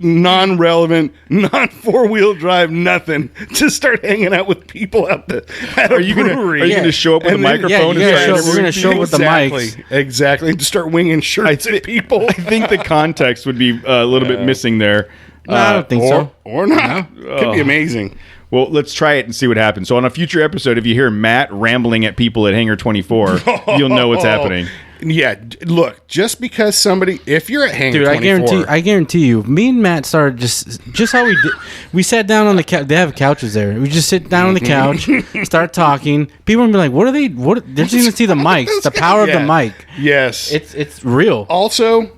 non-relevant, non-4-wheel drive, nothing. Just start hanging out with people at a brewery. Are you going to show up with a microphone? We're going to show up with the mics. Exactly. Just start winging shirts at people. I think the context would be a little bit missing there. No, I don't think so. Or not. Could be amazing. Well, let's try it and see what happens. So on a future episode, if you hear Matt rambling at people at Hangar 24, you'll know what's happening. Yeah, look, just because if you're at Hangar 24... I guarantee you, me and Matt started just how we did. We sat down on the couch. They have couches there. We just sit down on the couch, start talking. People will be like, what are they... They're just going to see the mics, the power of the mic. Yes. It's real. Also...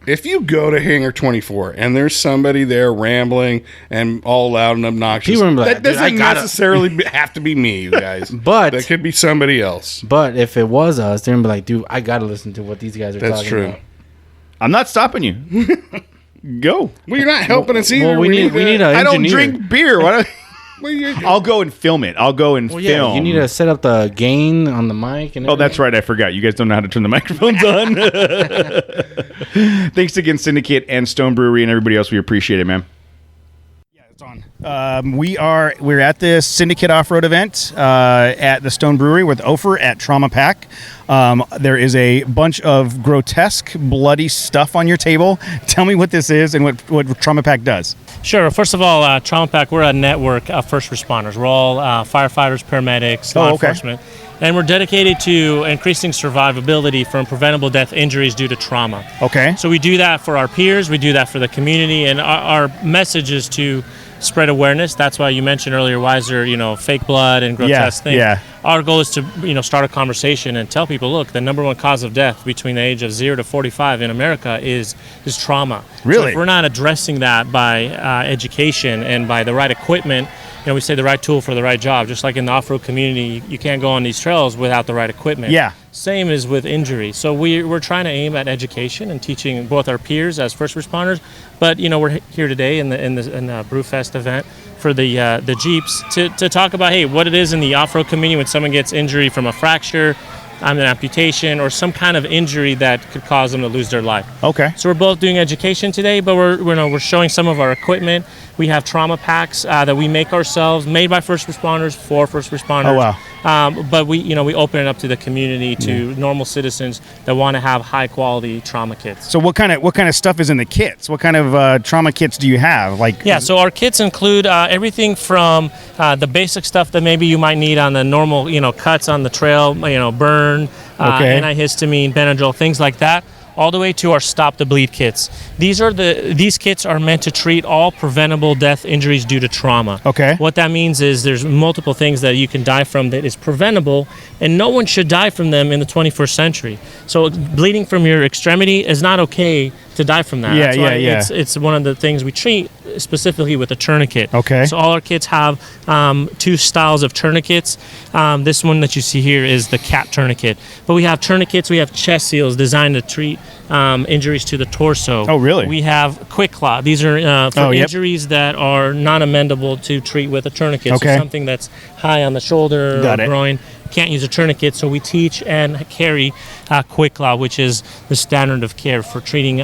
if you go to Hangar 24 and there's somebody there rambling and all loud and obnoxious, that doesn't necessarily have to be me, you guys. But that could be somebody else. But if it was us, they're gonna be like, dude, I gotta listen to what these guys are talking about. That's true. I'm not stopping you. Go. Well, you're not helping us either. Well, we need an engineer. I don't drink beer. Why I'll go and film it. film. You need to set up the gain on the mic. And oh, that's right. I forgot. You guys don't know how to turn the microphones on. Thanks again, Syndicate and Stone Brewery and everybody else. We appreciate it, man. Yeah, it's on. We're at the Syndicate Off-Road event at the Stone Brewery with Ofer at Trauma Pack. There is a bunch of grotesque, bloody stuff on your table. Tell me what this is and what Trauma Pack does. Sure. First of all, Trauma Pack, we're a network of first responders. We're all firefighters, paramedics, law enforcement. And we're dedicated to increasing survivability from preventable death injuries due to trauma. Okay. So we do that for our peers. We do that for the community. And our message is to spread awareness. That's why you mentioned earlier, why is there, fake blood and grotesque things? Yeah. Our goal is to, start a conversation and tell people, look, the number one cause of death between the age of 0 to 45 in America is trauma. Really? So if we're not addressing that by education and by the right equipment, we say the right tool for the right job. Just like in the off-road community, you can't go on these trails without the right equipment. Yeah. Same as with injury. So we're trying to aim at education and teaching both our peers as first responders, but we're here today in the Brewfest event for the Jeeps to talk about, hey, what it is in the off-road community when someone gets injury from a fracture, an amputation, or some kind of injury that could cause them to lose their life. Okay. So we're both doing education today, but we're showing some of our equipment. We have trauma packs that we make ourselves, made by first responders for first responders. Oh, wow. But we open it up to the community, to normal citizens that want to have high quality trauma kits. So what kind of stuff is in the kits? What kind of trauma kits do you have? So our kits include everything from the basic stuff that maybe you might need on the normal, cuts on the trail, burn, antihistamine, Benadryl, things like that, all the way to our Stop the Bleed kits. These kits are meant to treat all preventable death injuries due to trauma. Okay. What that means is there's multiple things that you can die from that is preventable, and no one should die from them in the 21st century. So bleeding from your extremity is not okay to die from that. That's why it's one of the things we treat specifically with a tourniquet. Okay. So all our kits have two styles of tourniquets. This one that you see here is the CAT tourniquet. But we have tourniquets, we have chest seals designed to treat injuries to the torso. Oh, really? We have Quick Claw. These are for injuries that are not amendable to treat with a tourniquet. Okay. So something that's high on the shoulder or groin. Can't use a tourniquet, so we teach and carry Quick Claw, which is the standard of care for treating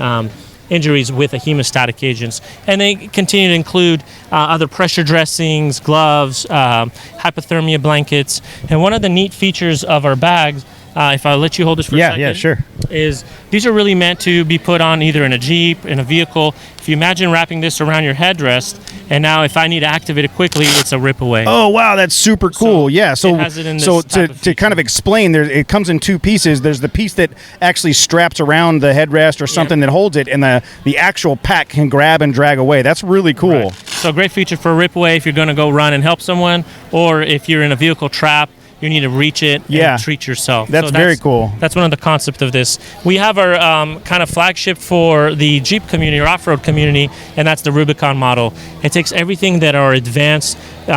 injuries with a hemostatic agents. And they continue to include other pressure dressings, gloves, hypothermia blankets. And one of the neat features of our bags, if I let you hold this for a second. Yeah, sure. Is these are really meant to be put on either in a Jeep, in a vehicle. If you imagine wrapping this around your headrest, and now if I need to activate it quickly, it's a rip away. Oh, wow, that's super cool. So it has it in this to kind of explain, it comes in two pieces. There's the piece that actually straps around the headrest or something that holds it, and the actual pack can grab and drag away. That's really cool. Right. So great feature for a rip away if you're going to go run and help someone, or if you're in a vehicle trap, you need to reach it and treat yourself. That's very cool. That's one of the concepts of this. We have our kind of flagship for the Jeep community or off-road community, and that's the Rubicon model. It takes everything that our advanced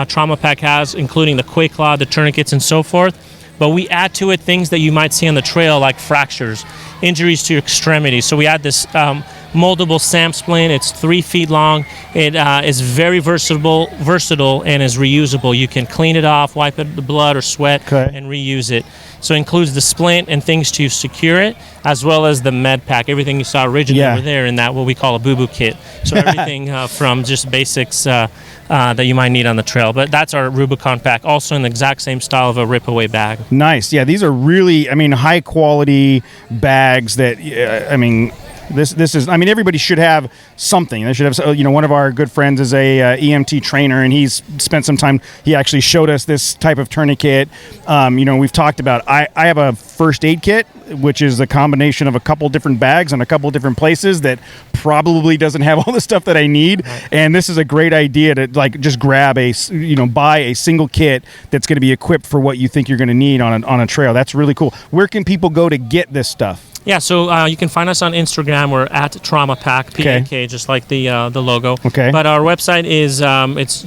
trauma pack has, including the Quick Claw, the tourniquets, and so forth. But we add to it things that you might see on the trail, like fractures, injuries to your extremities. So we add this moldable SAM splint. It's 3 feet long. It is very versatile and is reusable. You can clean it off, wipe it the blood or sweat, and reuse it. So it includes the splint and things to secure it, as well as the med pack. Everything you saw originally over there in that what we call a boo-boo kit. So everything from just basics that you might need on the trail. But that's our Rubicon pack, also in the exact same style of a rip-away bag. Nice. Yeah, these are really, high-quality bags that, This is, everybody should have something. They should have, one of our good friends is a EMT trainer, and he's spent some time, he actually showed us this type of tourniquet. We've talked about, I have a first aid kit, which is a combination of a couple different bags and a couple different places that probably doesn't have all the stuff that I need. Right. And this is a great idea to just grab buy a single kit that's going to be equipped for what you think you're going to need on a trail. That's really cool. Where can people go to get this stuff? Yeah, so you can find us on Instagram. We're at Trauma Pack, P-A-K, just like the logo. Okay. But our website is,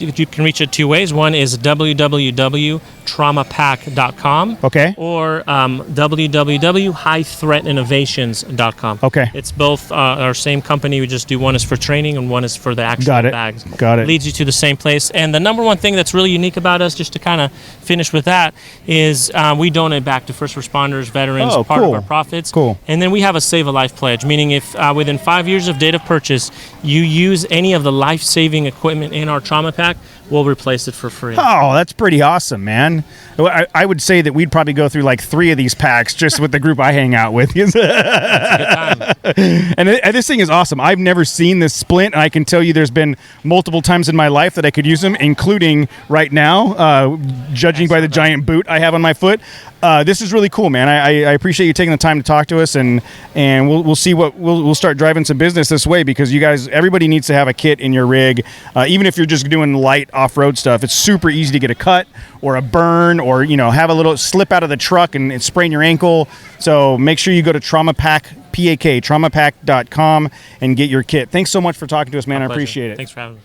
you can reach it two ways. One is www.traumapack.com. Okay. Or www.highthreatinnovations.com. Okay. It's both our same company. We just do one is for training and one is for the actual bags. Got it. Leads you to the same place. And the number one thing that's really unique about us, just to kind of finish with that, is we donate back to first responders, veterans, part of our profits. Cool. And then we have a Save a Life pledge, meaning if within 5 years of date of purchase, you use any of the life-saving equipment in our trauma pack, we'll replace it for free. Oh, that's pretty awesome, man. I would say that we'd probably go through like 3 of these packs just with the group I hang out with. That's a good time. And this thing is awesome. I've never seen this splint, and I can tell you there's been multiple times in my life that I could use them, including right now, judging by the giant boot I have on my foot. This is really cool, man. I appreciate you taking the time to talk to us, and we'll see what we'll start driving some business this way, because you guys, everybody needs to have a kit in your rig, even if you're just doing light off-road stuff. It's super easy to get a cut or a burn, or have a little slip out of the truck and sprain your ankle. So make sure you go to traumapack.com and get your kit. Thanks so much for talking to us, man. I appreciate it. Thanks for having me.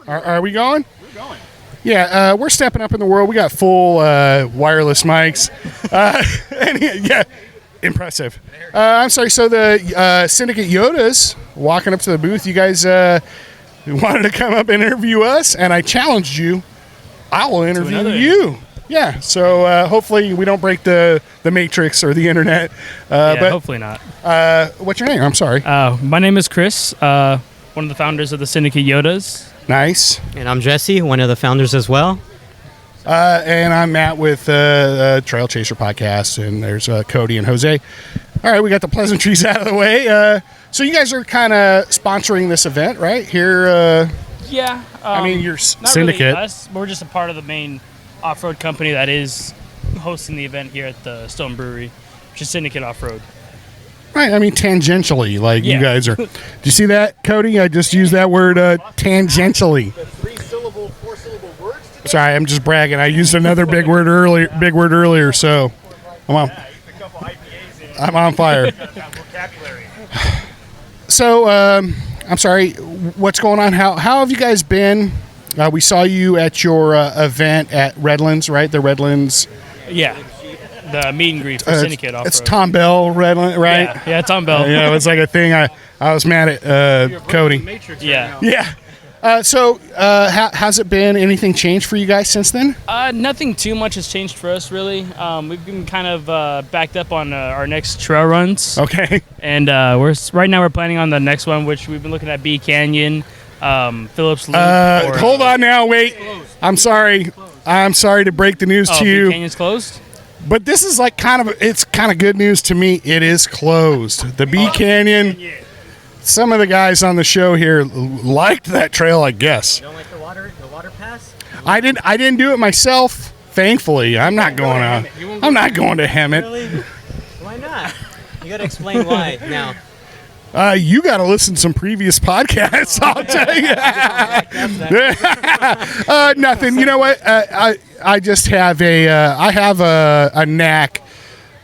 Are we going? We're going. Yeah, we're stepping up in the world. We got full wireless mics. Yeah, impressive. I'm sorry. So the Syndicate Yodas walking up to the booth. You guys wanted to come up and interview us, and I challenged you. I will interview you. Yeah. So hopefully we don't break the matrix or the internet. But hopefully not. What's your name? I'm sorry. My name is Chris. One of the founders of the Syndicate Yodas. Nice. And I'm Jesse, one of the founders as well. And I'm Matt with Trailchaser Podcast, and there's Cody and Jose. All right, we got the pleasantries out of the way. So you guys are kind of sponsoring this event, right? Here. Yeah. I mean, you're not Syndicate. Really us. We're just a part of the main off-road company that is hosting the event here at the Stone Brewery, which is Syndicate Off-Road. Right, I mean, tangentially, like Yeah. you guys are. Do you see that, Cody? I just used that word tangentially. Sorry, I'm just bragging. I used another big word earlier, so I'm on fire. So, I'm sorry, what's going on? How have you guys been? We saw you at your event at Redlands, right? The Redlands. Yeah. The meet and greet for Syndicate Off-Road. It's Tom Bell, Redlands, right? Yeah, Tom Bell. Yeah, it was like a thing. I was mad at Cody. Yeah. Yeah. So, how's it been? Anything changed for you guys since then? Nothing too much has changed for us, really. We've been kind of backed up on our next trail runs. Okay. And right now we're planning on the next one, which we've been looking at Bee Canyon, Phillips Loop. Hold on now. Wait. I'm sorry to break the news to you. Bee Canyon's closed? But this is like it's kind of good news to me. It is closed. The Bee Canyon. Some of the guys on the show here liked that trail, I guess. You don't like the water pass? I didn't do it myself. Thankfully, I'm not going to Hemet. Really? Why not? You got to explain why now. You got to listen to some previous podcasts. I'll tell you. Nothing. You know what? I just have a knack.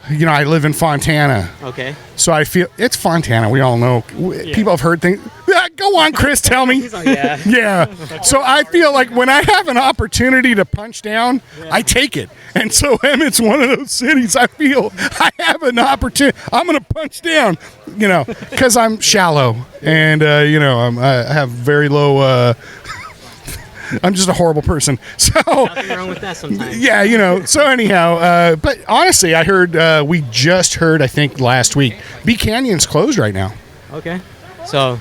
You know, I live in Fontana. Okay. So I feel it's Fontana. We all know. People have heard things. Go on, Chris. Tell me. Yeah. Yeah. So I feel like when I have an opportunity to punch down, I take it. And so Emmett's one of those cities. I feel I have an opportunity. I'm going to punch down. You know, because I'm shallow and you know I have very low. I'm just a horrible person. So nothing wrong with that sometimes. Yeah, you know. So anyhow, but honestly, I heard we just heard I think last week Bee Canyon's closed right now. Okay. So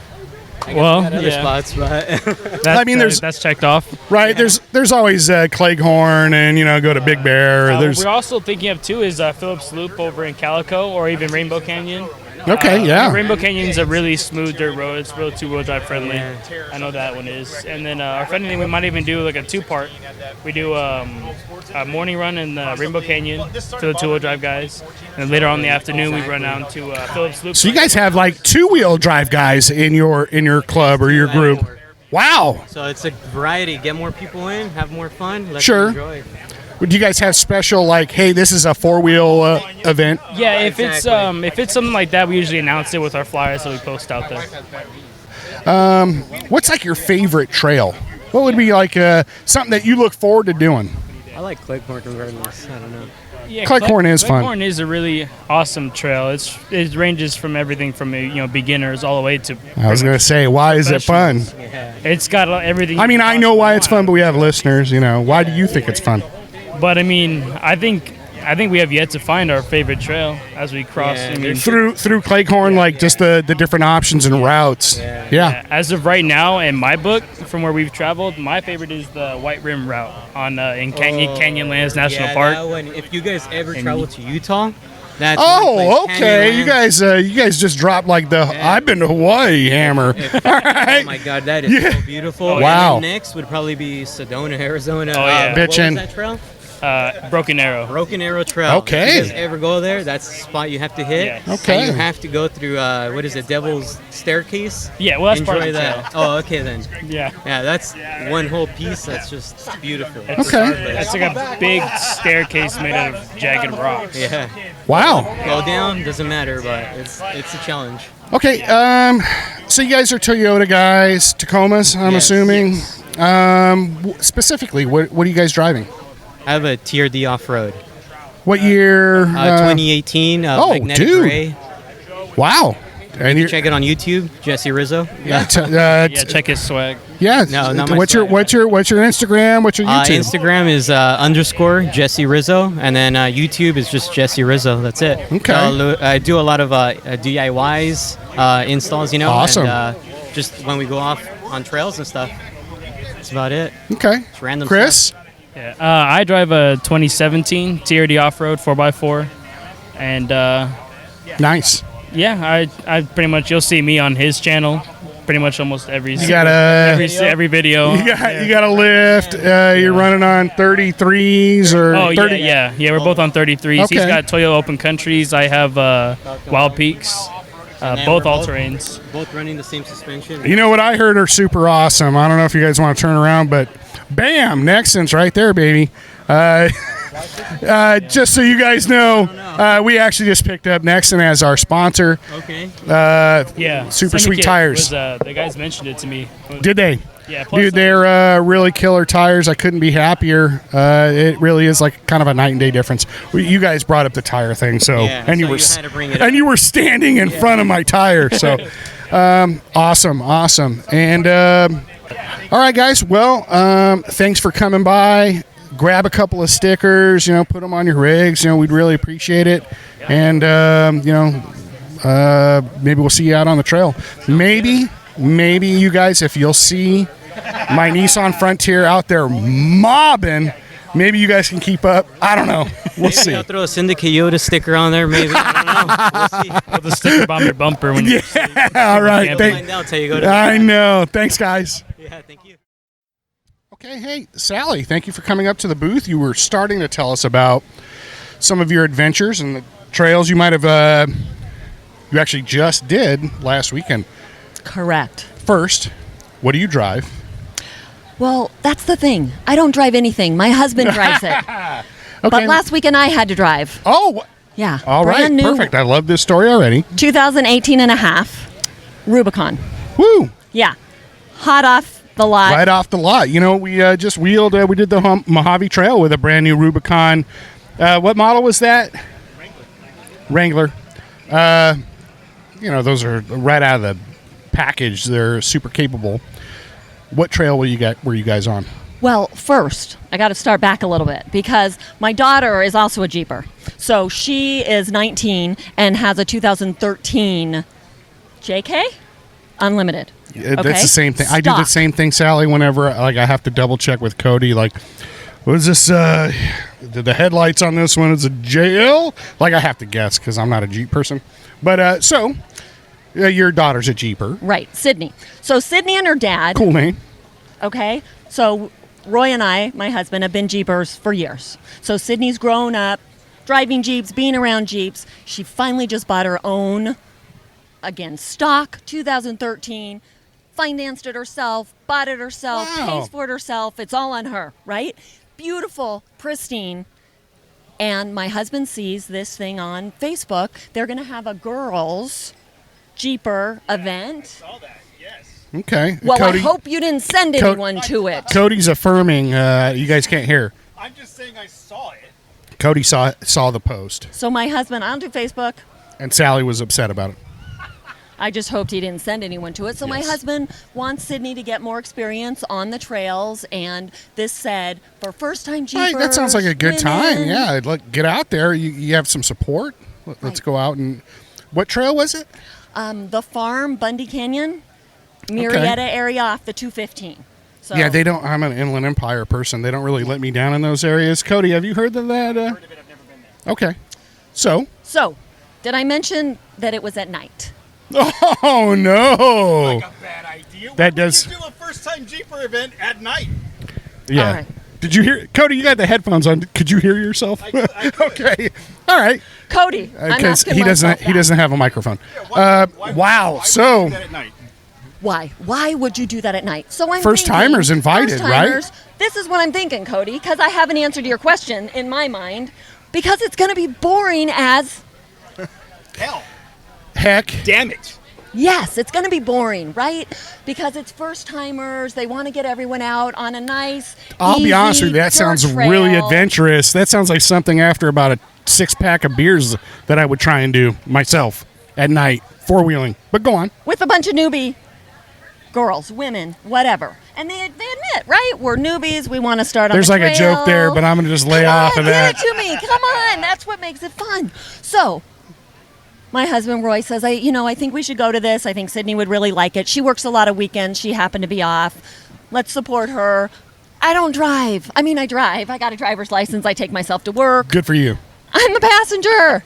I guess we got other spots, but I mean, that's checked off. Right. Yeah. There's always Cleghorn and go to Big Bear. We're also thinking of too is Phillips Loop over in Calico or even Rainbow Canyon. Okay, yeah. Rainbow Canyon's a really smooth dirt road. It's real two-wheel drive friendly. Yeah. I know that one is. And then our friend, we might even do like a two-part. We do a morning run in Rainbow Canyon for the two-wheel drive guys. And then later on in the afternoon, we run down to Phillips Loop. So you guys have like two-wheel drive guys in your club or your group. Wow. So it's a variety. Get more people in, have more fun. Let's Sure. enjoy. Do you guys have special like, hey, this is a four-wheel event? Yeah, if it's something like that, we usually announce it with our flyers that we post out there. What's like your favorite trail? What would be like something that you look forward to doing? I like Cleghorn regardless. I don't know. Yeah, Cleghorn is fun. Cleghorn is a really awesome trail. It ranges from everything from beginners all the way to. I was gonna say, why is it fun? Yeah. It's got everything. I mean, I know why it's fun, but we have listeners. Why do you think it's fun? But I mean, I think we have yet to find our favorite trail as we cross. Yeah. I mean, through Cleghorn, like just the different options and routes. Yeah. As of right now, in my book, from where we've traveled, my favorite is the White Rim route in Canyonlands National Park. That one, if you guys ever travel to Utah, that's okay. You guys just dropped like the I've been to Hawaii hammer. All right. Oh my God, that is so beautiful. Wow. And next would probably be Sedona, Arizona. Oh yeah, what was that trail? Broken Arrow. Broken Arrow Trail. Okay. If you guys ever go there, that's the spot you have to hit. Yes. Okay. And you have to go through, Devil's Staircase? Yeah, well, that's Enjoy part of the that. trail. Oh, okay then. Yeah. Yeah, that's one whole piece that's just beautiful. It's like a big staircase made out of jagged rocks. Yeah. Wow. Go down, doesn't matter, but it's a challenge. Okay. So you guys are Toyota guys, Tacomas, I'm assuming. Yes. Specifically, what are you guys driving? I have a TRD Offroad. What year? 2018. Magnetic dude. Gray. Wow. And you check it on YouTube, Jesse Rizzo. Yeah, check his swag. Yeah. No, not my what's your Instagram? What's your YouTube? Instagram is _ Jesse Rizzo, and then YouTube is just Jesse Rizzo. That's it. Okay. I do a lot of DIYs, installs, Awesome. And, just when we go off on trails and stuff. That's about it. Okay. It's random Chris? stuff. Yeah, I drive a 2017 TRD Offroad 4x4, and nice. Yeah, I pretty much, you'll see me on his channel pretty much almost every every video. You got a lift. You're running on 33s or 30. Yeah, we're both on 33s. Okay. He's got Toyo Open Countries. I have Wild Peaks. Both all-terrains. Both running the same suspension. You know what I heard are super awesome. I don't know if you guys want to turn around, but bam, Nexon's right there, baby. Just so you guys know, we actually just picked up Nexon as our sponsor. Okay. Super sweet Syndicate tires. the guys mentioned it to me. Did they? Yeah. Dude, they're really killer tires. I couldn't be happier. It really is like kind of a night and day difference. You guys brought up the tire thing, and you had to bring it up. were standing in front of my tire. So awesome. And all right, guys. Well, thanks for coming by. Grab a couple of stickers. Put them on your rigs. We'd really appreciate it. And maybe we'll see you out on the trail. Maybe you guys, if you'll see my Nissan Frontier out there mobbing, maybe you guys can keep up. I don't know. We'll see. I'll throw a Syndicate Yoda sticker on there, maybe. I don't know. We'll see. Put the sticker on your bumper when you all right. Find out till you go to I know. Thanks, guys. Yeah, thank you. Okay, hey, Sally, thank you for coming up to the booth. You were starting to tell us about some of your adventures and the trails you might have, you actually just did last weekend. Correct. First, what do you drive? Well, that's the thing. I don't drive anything. My husband drives it. Okay. But last weekend I had to drive. Oh. Yeah. All right. Brand new Perfect. I love this story already. 2018 and a half Rubicon. Woo. Yeah. Hot off the lot. Right off the lot. We just wheeled, we did the Mojave Trail with a brand new Rubicon. What model was that? Wrangler. Those are right out of the package. They're super capable. What trail were you guys on? Well, first, I got to start back a little bit because my daughter is also a Jeeper. So she is 19 and has a 2013 JK Unlimited. That's the same thing. I do the same thing, Sally, whenever I have to double check with Cody. Like, what is this? The headlights on this one is a JL? Like, I have to guess because I'm not a Jeep person. But your daughter's a Jeeper. Right, Sydney. So Sydney and her dad. Cool name. Okay. So Roy and I, my husband, have been Jeepers for years. So Sydney's grown up driving Jeeps, being around Jeeps. She finally just bought her own, again, stock, 2013, financed it herself, bought it herself, pays for it herself. It's all on her, right? Beautiful, pristine. And my husband sees this thing on Facebook. They're going to have a girls' Jeeper event. Okay. Well, Cody, I hope you didn't send anyone to it. Cody's affirming. You guys can't hear. I'm just saying I saw it. Cody saw the post. So my husband onto Facebook. And Sally was upset about it. I just hoped he didn't send anyone to it. So my husband wants Sydney to get more experience on the trails, and this said for first-time Jeepers. Right, that sounds like a good time. women. Yeah, get out there. You have some support. Let's go out and. What trail was it? The farm, Bundy Canyon, Murrieta area off the 215. So Yeah, they don't. I'm an Inland Empire person. They don't really let me down in those areas. Cody, have you heard of that? I've heard of it. I've never been there. Okay. So, did I mention that it was at night? Oh no! Like a bad idea. That does. You do a first-time Jeeper event at night. Yeah. All right. Did you hear, Cody? You got the headphones on. Could you hear yourself? Okay. All right. Cody, I'm asking he myself doesn't have a microphone. Wow. So. Why would you do that at night? So I'm First timers invited, right? This is what I'm thinking, Cody, because I have an answer to your question in my mind. Because it's going to be boring as hell. Heck. Damn it. Yes, it's going to be boring, right? Because it's first timers. They want to get everyone out on a nice. I'll be honest with you, that dirt sounds trail. really adventurous. That sounds like something after about a 6-pack of beers that I would try and do myself at night, 4-wheeling. But go on. With a bunch of newbie girls, women, whatever. And they admit, right? We're newbies. We want to start on There's the like trail. a joke there, but I'm going to just lay off of that. Give it to me. Come on. That's what makes it fun. So, my husband Roy says, I think we should go to this. I think Sydney would really like it. She works a lot of weekends. She happened to be off. Let's support her. I don't drive. I mean, I drive. I got a driver's license. I take myself to work. Good for you. I'm the passenger.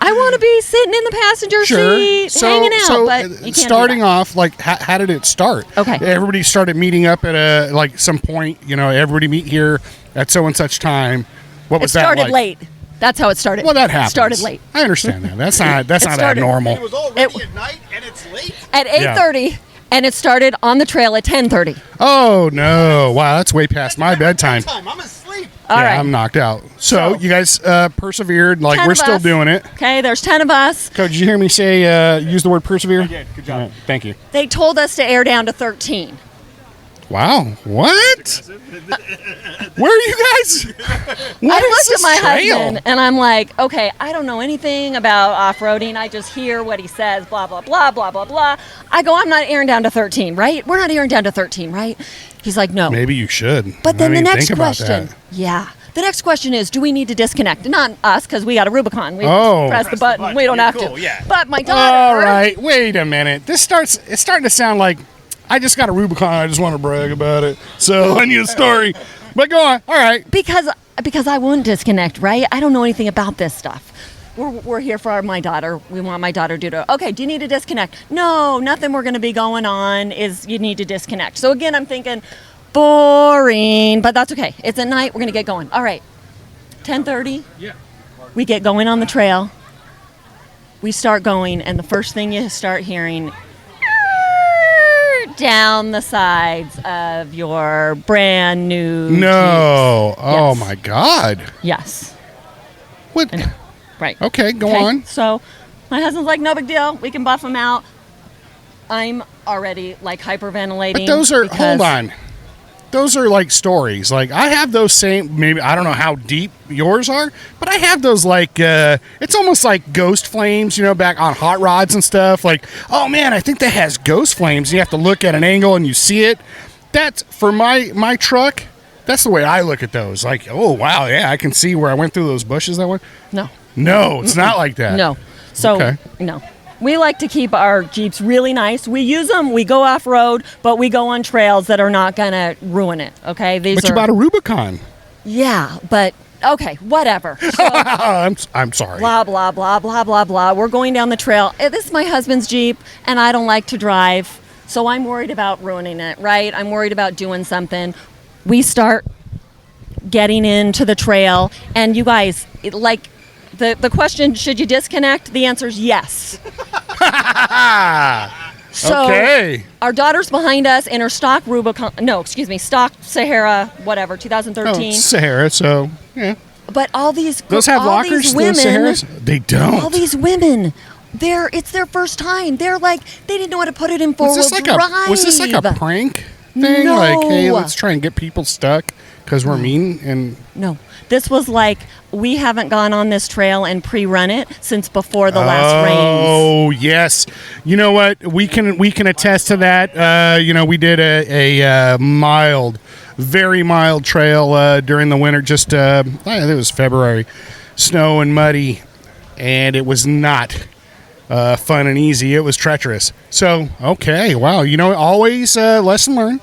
I want to be sitting in the passenger seat, hanging out, but you can't starting do that. off, like, how did it start? Okay. Everybody started meeting up at some point. Everybody meet here at so and such time. What was it started that like? late. That's how it started. Well, that happens. Started late. I understand that. That's not abnormal. It was already at night and it's late? At 8:30, and it started on the trail at 10:30. Oh no! Wow, that's way past my bedtime. I'm asleep. All right. I'm knocked out. So you guys persevered. Like 10 we're of still us. doing it. Okay, there's 10 of us. Coach, did you hear me say use the word persevere? I did. Good job. Thank you. They told us to air down to 13. Wow. What? Where are you guys? What I is looked at my this trail? husband and I'm like, okay, I don't know anything about off-roading. I just hear what he says, blah, blah, blah, blah, blah, blah. I go, I'm not airing down to 13, right? We're not airing down to 13, right? He's like, no. Maybe you should. But then the next think about question, that. yeah. The next question is, do we need to disconnect? Not us, because we got a Rubicon. We Oh. press the button. We don't You're have cool, to. yeah. But my All daughter. right. Wait a minute. It's starting to sound like I just got a Rubicon. I just want to brag about it. So I need a story. But go on. All right. Because I won't disconnect, right? I don't know anything about this stuff. We're here for my daughter. We want my daughter to do. Okay, do you need to disconnect? No, nothing we're going to be going on is you need to disconnect. So again, I'm thinking, boring, but that's okay. It's at night. We're going to get going. All right, 10:30. Yeah. We get going on the trail. We start going, and the first thing you start hearing down the sides of your brand new No. Jeeps. Oh Yes. my God. Yes. What? Right. Okay. Go on. So my husband's like, no big deal. We can buff them out. I'm already like hyperventilating. But those are, because- hold on. Those are like stories. Like I have those same, maybe, I don't know how deep yours are, but I have those like, it's almost like ghost flames, back on hot rods and stuff. Like, oh man, I think that has ghost flames. You have to look at an angle and you see it. That's, for my truck, that's the way I look at those. Like, oh wow, yeah, I can see where I went through those bushes that way. No, it's not like that. No. So, Okay. no. We like to keep our Jeeps really nice. We use them, we go off-road, but we go on trails that are not going to ruin it, okay? But you bought a Rubicon. Yeah, but, okay, whatever. So, I'm sorry. blah, blah, blah, blah, blah, blah. We're going down the trail. This is my husband's Jeep, and I don't like to drive, so I'm worried about ruining it, right? I'm worried about doing something. We start getting into the trail, and you guys, the question, should you disconnect? The answer is yes. So Okay. our daughter's behind us in her stock stock Sahara, whatever, 2013. Oh, Sahara, so, yeah. But all these Those have all lockers, these those women, Saharas? They don't. all these women, it's their first time. They're like, they didn't know how to put it in Was four-wheel drive. was this like a prank thing? No. Like, hey, let's try and get people stuck because we're mean and... No, this was like, we haven't gone on this trail and pre-run it since before the last rains. Oh, yes. You know what? We can attest to that. We did a very mild trail during the winter, just, I think it was February, snow and muddy, and it was not fun and easy. It was treacherous. So, okay, wow. Always lesson learned.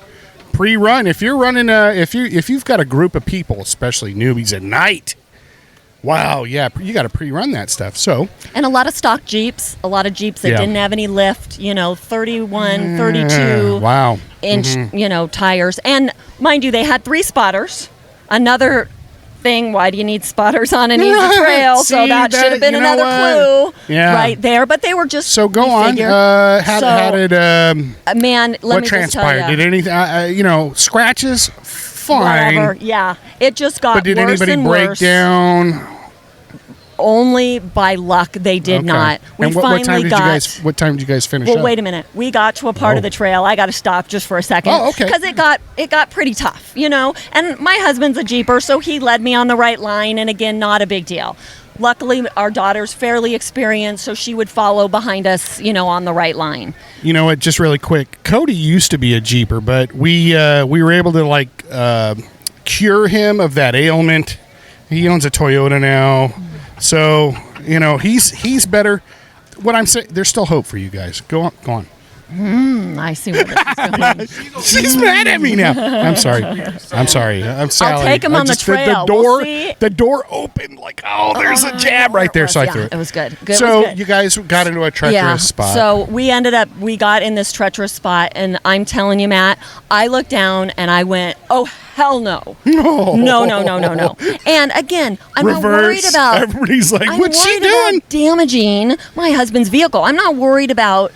Pre-run. If you're running, if you've got a group of people, especially newbies at night, wow, yeah, you got to pre-run that stuff. So, and a lot of stock Jeeps, a lot of Jeeps that Yeah. didn't have any lift, 31, 32 wow. inch, Mhm. tires. And mind you, they had 3 spotters. Another thing, why do you need spotters on an easy trail? So See, that should have been you know another what? clue Yeah. right there. But they were just So go on. How did man, let what me transpired? just tell Did anything? Scratches? Fine. Whatever. Yeah, it just got But did worse anybody and break worse. down? only by luck they did not. We And what finally time did got. you guys? What time did you guys finish? Well, up? wait a minute. We got to a part of the trail. I got to stop just for a second. Oh, okay. Because it got pretty tough, And my husband's a Jeeper, so he led me on the right line. And again, not a big deal. Luckily, our daughter's fairly experienced, so she would follow behind us, on the right line. You know what? Just really quick. Cody used to be a Jeeper, but we were able to cure him of that ailment. He owns a Toyota now, so he's better. What I'm saying, there's still hope for you guys. Go on. I see where this is going. She's mad at me now. I'm sorry. I'm Sally. I'll take him on the trail. The door opened there's a jab right there, so I threw it. It was good. You guys got into a treacherous spot. So we got in this treacherous spot, and I'm telling you, Matt, I looked down and I went, oh, hell no. No. And again, I'm not worried about... Everybody's like, what's she doing? Damaging my husband's vehicle. I'm not worried about...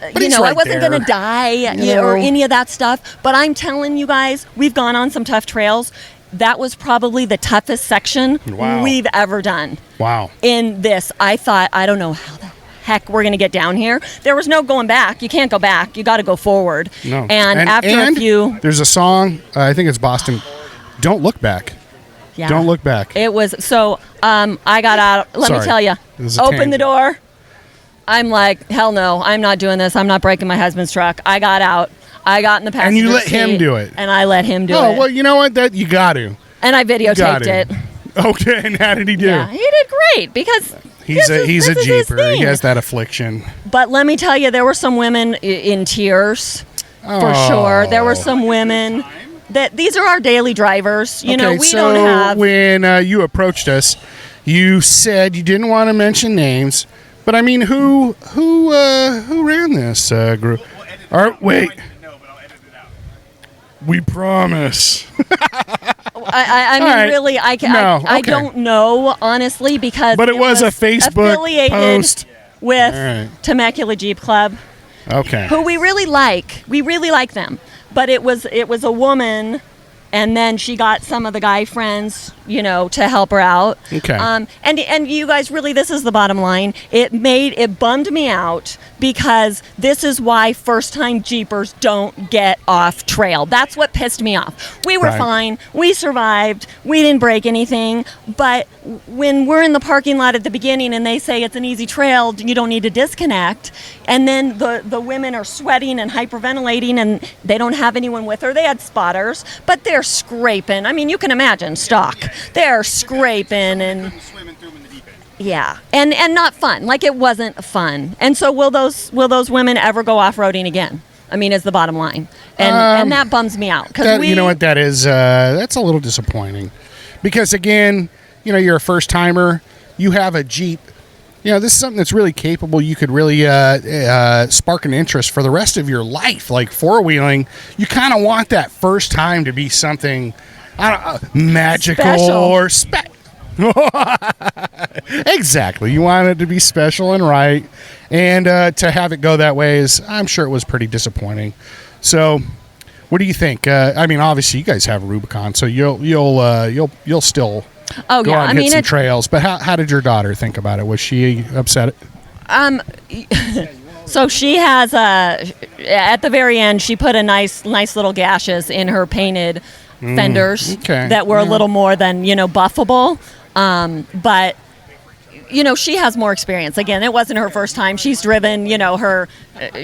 I wasn't going to die or any of that stuff. But I'm telling you guys, we've gone on some tough trails. That was probably the toughest section we've ever done. Wow. In this, I thought, I don't know how the heck we're going to get down here. There was no going back. You can't go back. You got to go forward. No. And after a few... There's a song, I think it's Boston, Don't Look Back. Yeah. Don't look back. It was... So I got out. Let me tell you. Open the door. I'm like, hell no, I'm not doing this. I'm not breaking my husband's truck. I got out. I got in the passenger seat. And you let him do it. And I let him do it. Oh, well, you know what? That you got to. And I videotaped it. Okay, and how did he do? Yeah, he did great because he's a Jeeper. He has that affliction. But let me tell you, there were some women in tears for sure. There were some women that these are our daily drivers. We don't have. When you approached us, you said you didn't want to mention names. But I mean, who ran this group? Wait. We promise. I mean, right. Really, I don't know, honestly, because but it was a Facebook post with Temecula Jeep Club. Okay. Who we really like. We really like them. But it was a woman, and then she got some of the guy friends, to help her out. Okay. And you guys, really, this is the bottom line. It bummed me out because this is why first-time Jeepers don't get off trail. That's what pissed me off. We were fine. We survived. We didn't break anything. But when we're in the parking lot at the beginning and they say it's an easy trail, you don't need to disconnect, and then the women are sweating and hyperventilating and they don't have anyone with her. They had spotters, but they're scraping. I mean, you can imagine stock. They're scraping and yeah, and not fun. Like, it wasn't fun. And so will those women ever go off-roading again? I mean, is the bottom line. And that bums me out. You know what that is? That's a little disappointing. Because, again, you're a first-timer. You have a Jeep. This is something that's really capable. You could really spark an interest for the rest of your life. Like four-wheeling, you kind of want that first time to be something, magical special. Or exactly. You want it to be special and right. And to have it go that way I'm sure it was pretty disappointing. So, what do you think? I mean, obviously, you guys have a Rubicon, so you'll still... Oh, go out and hit some trails. But how did your daughter think about it? Was she upset? So she has at the very end, she put a nice little gashes in her painted fenders that were a little more than buffable. But she has more experience. Again, it wasn't her first time. She's driven.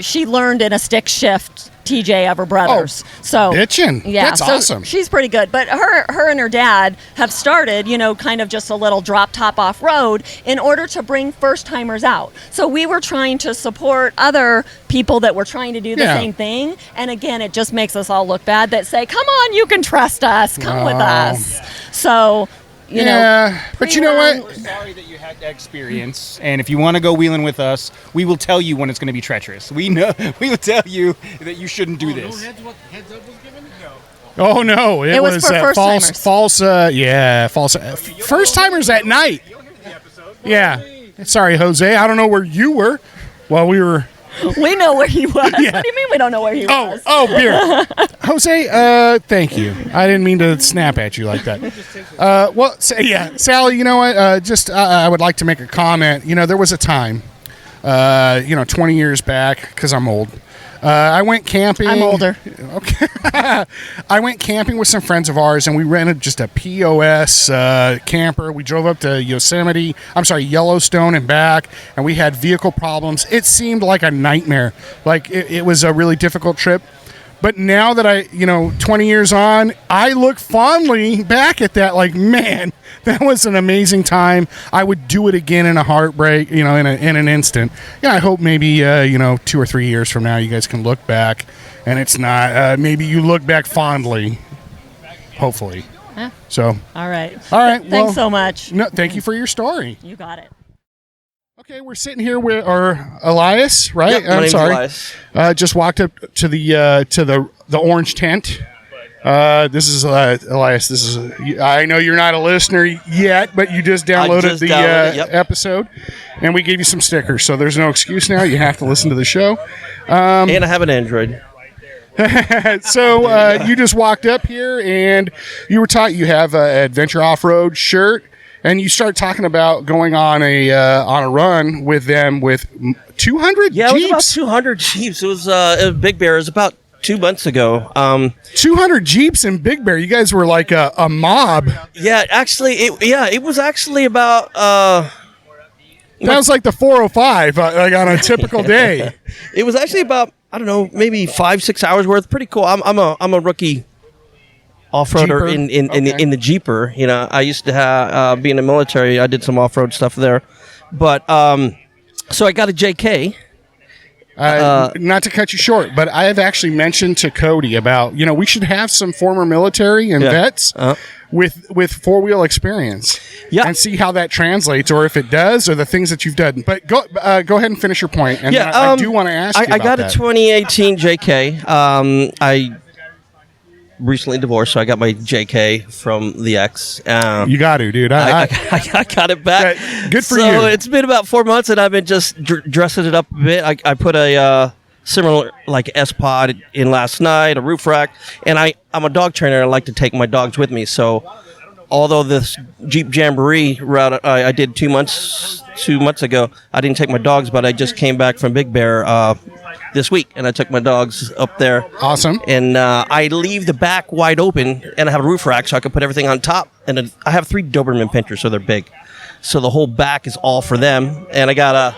She learned in a stick shift TJ of her brothers. So bitchin'. Yeah, that's awesome. She's pretty good. But her and her dad have started, kind of just a little drop top off road in order to bring first timers out. So we were trying to support other people that were trying to do the same thing. And again, it just makes us all look bad that say, "Come on, you can trust us. Come with us." So. But you know what? We're sorry that you had that experience, and if you want to go wheeling with us, we will tell you when it's going to be treacherous. We will tell you that you shouldn't do this. Heads up was given? No. Oh no! It was for false. First timers at night. Yeah. Sorry, Jose. I don't know where you were while we were We know where he was. What do you mean we don't know where he was? Oh, beer. Jose, thank you. I didn't mean to snap at you like that. Sally, you know what? I would like to make a comment. You know, there was a time, 20 years back, because I'm old. I went camping. I'm older. Okay. I went camping with some friends of ours, and we rented just a POS camper. We drove up to Yellowstone and back, and we had vehicle problems. It seemed like a nightmare. Like, it was a really difficult trip. But now that 20 years on, I look fondly back at that like, man, that was an amazing time. I would do it again in a heartbreak, in an instant. Yeah, I hope maybe, 2 or 3 years from now, you guys can look back and it's not, maybe you look back fondly, hopefully. Huh? So. All right. Thanks so much. No, thank you for your story. You got it. Okay, we're sitting here with Elias, right? Yep, my name's Elias. Just walked up to the orange tent. This is Elias. This is. I know you're not a listener yet, but you just downloaded the episode, and we gave you some stickers. So there's no excuse now. You have to listen to the show. And I have an Android. So you just walked up here, and you were taught you have an Adventure Off-Road shirt. And you start talking about going on a run with them with 200 Yeah, Jeeps? it was about 200 Jeeps. It was Big Bear. It was about 2 months ago. 200 Jeeps in Big Bear. You guys were like a mob. Yeah, actually, it was actually about... that was like the 405, like on a typical day. It was actually about, I don't know, maybe 5-6 hours worth. Pretty cool. I'm a rookie off-roader in the Jeeper. I used to be in the military. I did some off-road stuff there, but so I got a JK. Not to cut you short, but I have actually mentioned to Cody about we should have some former military and vets with four-wheel experience, and see how that translates, or if it does, or the things that you've done. But go ahead and finish your point. And I do want to ask you about I got that. a 2018 JK. I recently divorced, so I got my JK from the ex. You got to, dude. I got it back. Good for you. you. So it's been about 4 months, and I've been just dressing it up a bit. I put a similar like S-Pod in last night, a roof rack, and I'm a dog trainer. I like to take my dogs with me. So although this Jeep Jamboree route I did 2 months ago, I didn't take my dogs, but I just came back from Big Bear this week, and I took my dogs up there. Awesome. And I leave the back wide open, and I have a roof rack, so I can put everything on top. And I have 3 Doberman Pinschers, so they're big. So the whole back is all for them. And I got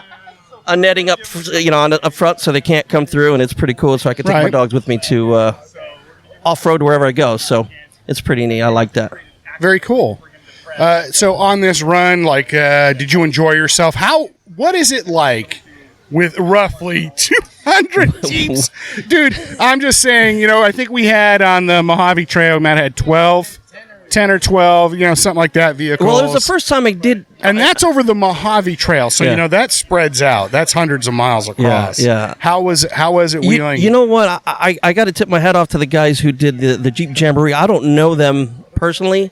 a netting up front, so they can't come through, and it's pretty cool. So I can take my dogs with me to off-road wherever I go. So it's pretty neat. I like that. Very cool. So on this run, did you enjoy yourself? What is it like with roughly 200 Jeeps? Dude, I'm just saying, I think we had on the Mojave Trail, Matt had 10 or 12, something like that vehicles. Well, it was the first time I did. And that's over the Mojave Trail. So, that spreads out. That's hundreds of miles across. Yeah. How was it wheeling? You know what? I got to tip my hat off to the guys who did the Jeep Jamboree. I don't know them personally,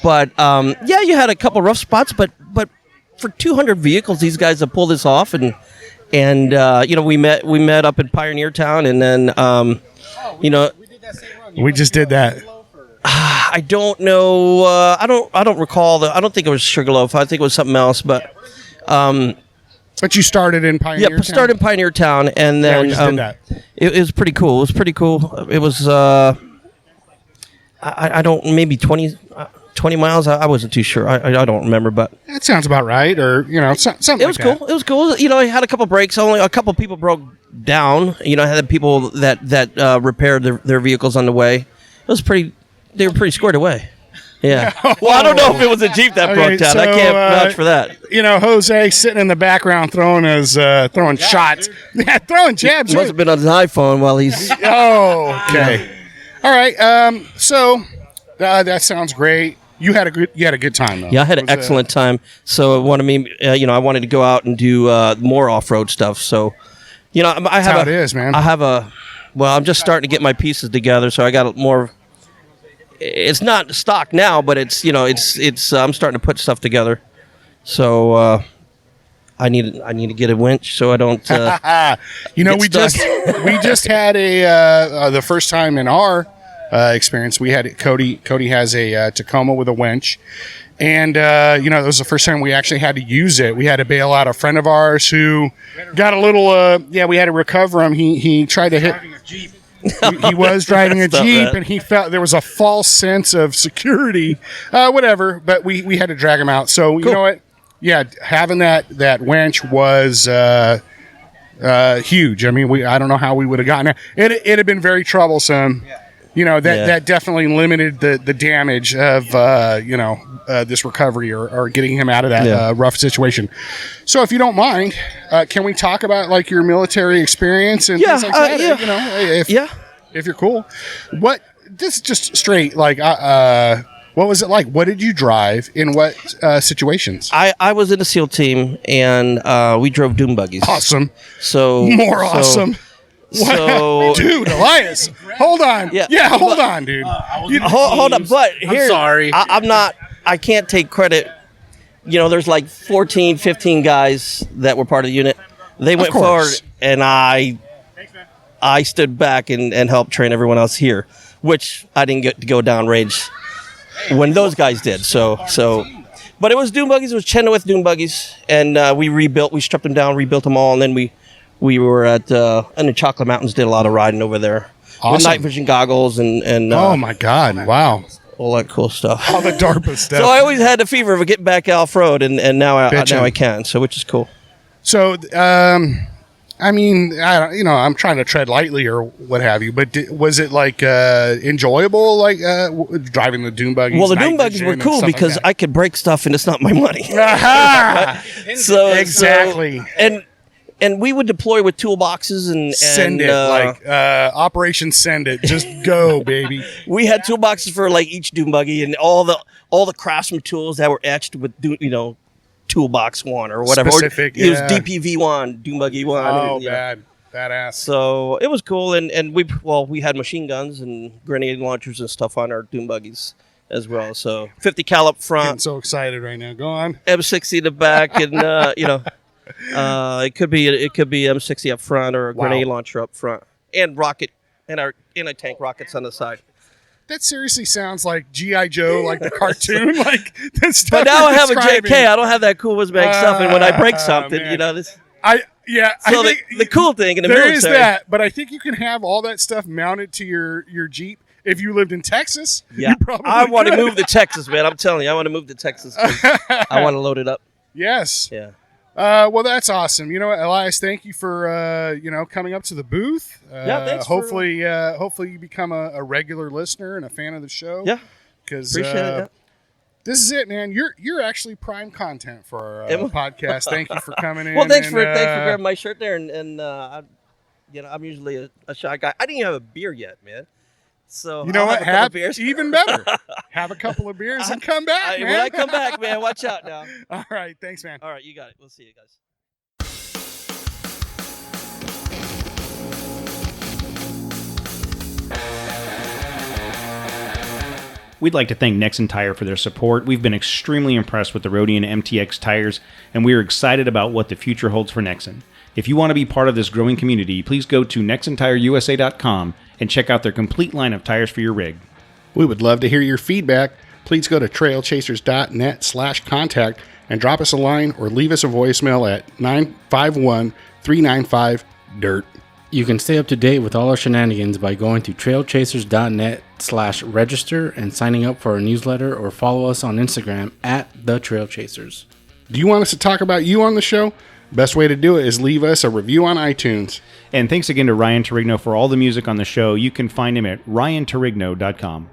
but you had a couple rough spots, but for 200 vehicles, these guys have pulled this off, and we met up in Pioneer Town, and then we just did that. I don't know. I don't recall. I don't think it was Sugarloaf. I think it was something else. But you started in Pioneer Town? Yeah, started in Pioneer Town, and then we just did that. It was pretty cool. It was I don't, maybe 20 miles. I wasn't too sure. I don't remember, but that sounds about right. Or something. It was cool. It was cool. I had a couple breaks. Only a couple people broke down. I had people that repaired their vehicles on the way. It was pretty. They were pretty squared away. Yeah. Well, I don't know if it was a Jeep that broke down. I can't vouch for that. Jose sitting in the background throwing shots. Yeah, throwing jabs. He must have been on his iPhone while he's. Oh, okay. All right. So that sounds great. You had a good time though. Yeah, I had an excellent time. So I wanted to go out and do more off-road stuff. So, I have how it is, man. I'm just starting to get my pieces together. So I got more. It's not stock now, but it's I'm starting to put stuff together. So I need to get a winch so I don't. We just had the first time in our experience we had Cody. Cody has a Tacoma with a winch, and it was the first time we actually had to use it. We had to bail out a friend of ours who got a little. We had to recover him. He tried to hit. He was driving a Jeep, and he felt there was a false sense of security, whatever. But we had to drag him out. So you know what? Yeah, having that winch was huge. I mean, I don't know how we would have gotten it. It had been very troublesome. That definitely limited the damage of this recovery or getting him out of that rough situation. So, if you don't mind, can we talk about like your military experience and things like that? If you're cool. This is just straight like. What was it like? What did you drive in what situations? I was in a SEAL team, and we drove dune buggies. Awesome. Awesome. So, dude, Elias, hold on. Hold on, dude. Hold up. But here, I'm sorry. I can't take credit. There's like 14, 15 guys that were part of the unit. They went forward, and I stood back and helped train everyone else here, which I didn't get to go downrange when those guys did. But it was dune buggies. It was Chenoweth dune buggies, and we stripped them down, rebuilt them all, and then we were in the Chocolate Mountains, did a lot of riding over there. Awesome. With night vision goggles and oh my God, wow, all that cool stuff. All the DARPA stuff. So I always had the fever of getting back off-road, and now I can, so which is cool. So I mean, I'm trying to tread lightly or what have you, but was it like enjoyable, like driving the dune buggies? Well, the dune buggies were cool because I could break stuff and it's not my money. So exactly. And we would deploy with toolboxes and send it like Operation Send It. Just go, baby. We had toolboxes for like each dune buggy and all the craftsman tools that were etched with toolbox one or whatever. Specific, it was DPV one, dune buggy one. Oh, badass. So it was cool, and we had machine guns and grenade launchers and stuff on our dune buggies as well. So 50 cal up front. I'm so excited right now. Go on. M60 in the back, and it could be M60 up front or a grenade launcher up front, and rocket and our tank rockets on the side. That seriously sounds like G.I. Joe, like the cartoon, like this stuff. But now I have a JK. I don't have that cool whiz-bang stuff, and when I break something, this. So the cool thing in the military is that, but I think you can have all that stuff mounted to your Jeep. If you lived in Texas, yeah, I want to move to Texas, man. I'm telling you, I want to move to Texas. I want to load it up. Yes. Yeah. Well, that's awesome. You know what, Elias, thank you for coming up to the booth. Thanks. Hopefully you become a regular listener and a fan of the show. Yeah, because appreciate it. This is it, man. You're actually prime content for our podcast. Thank you for coming in. Well, thanks for grabbing my shirt there, and I'm usually a shy guy. I didn't even have a beer yet, man. So you know what? Have beers, even better. Have a couple of beers and come back, man. When I come back, man, watch out now. All right, thanks, man. All right, you got it. We'll see you guys. We'd like to thank Nexen Tire for their support. We've been extremely impressed with the Rodian MTX tires, and we are excited about what the future holds for Nexen. If you want to be part of this growing community, please go to nexentireusa.com and check out their complete line of tires for your rig. We would love to hear your feedback. Please go to trailchasers.net/contact and drop us a line or leave us a voicemail at 951-395-DIRT. You can stay up to date with all our shenanigans by going to trailchasers.net/register and signing up for our newsletter, or follow us on Instagram at The Trailchasers. Do you want us to talk about you on the show? Best way to do it is leave us a review on iTunes. And thanks again to Ryan Torigno for all the music on the show. You can find him at ryantorigno.com.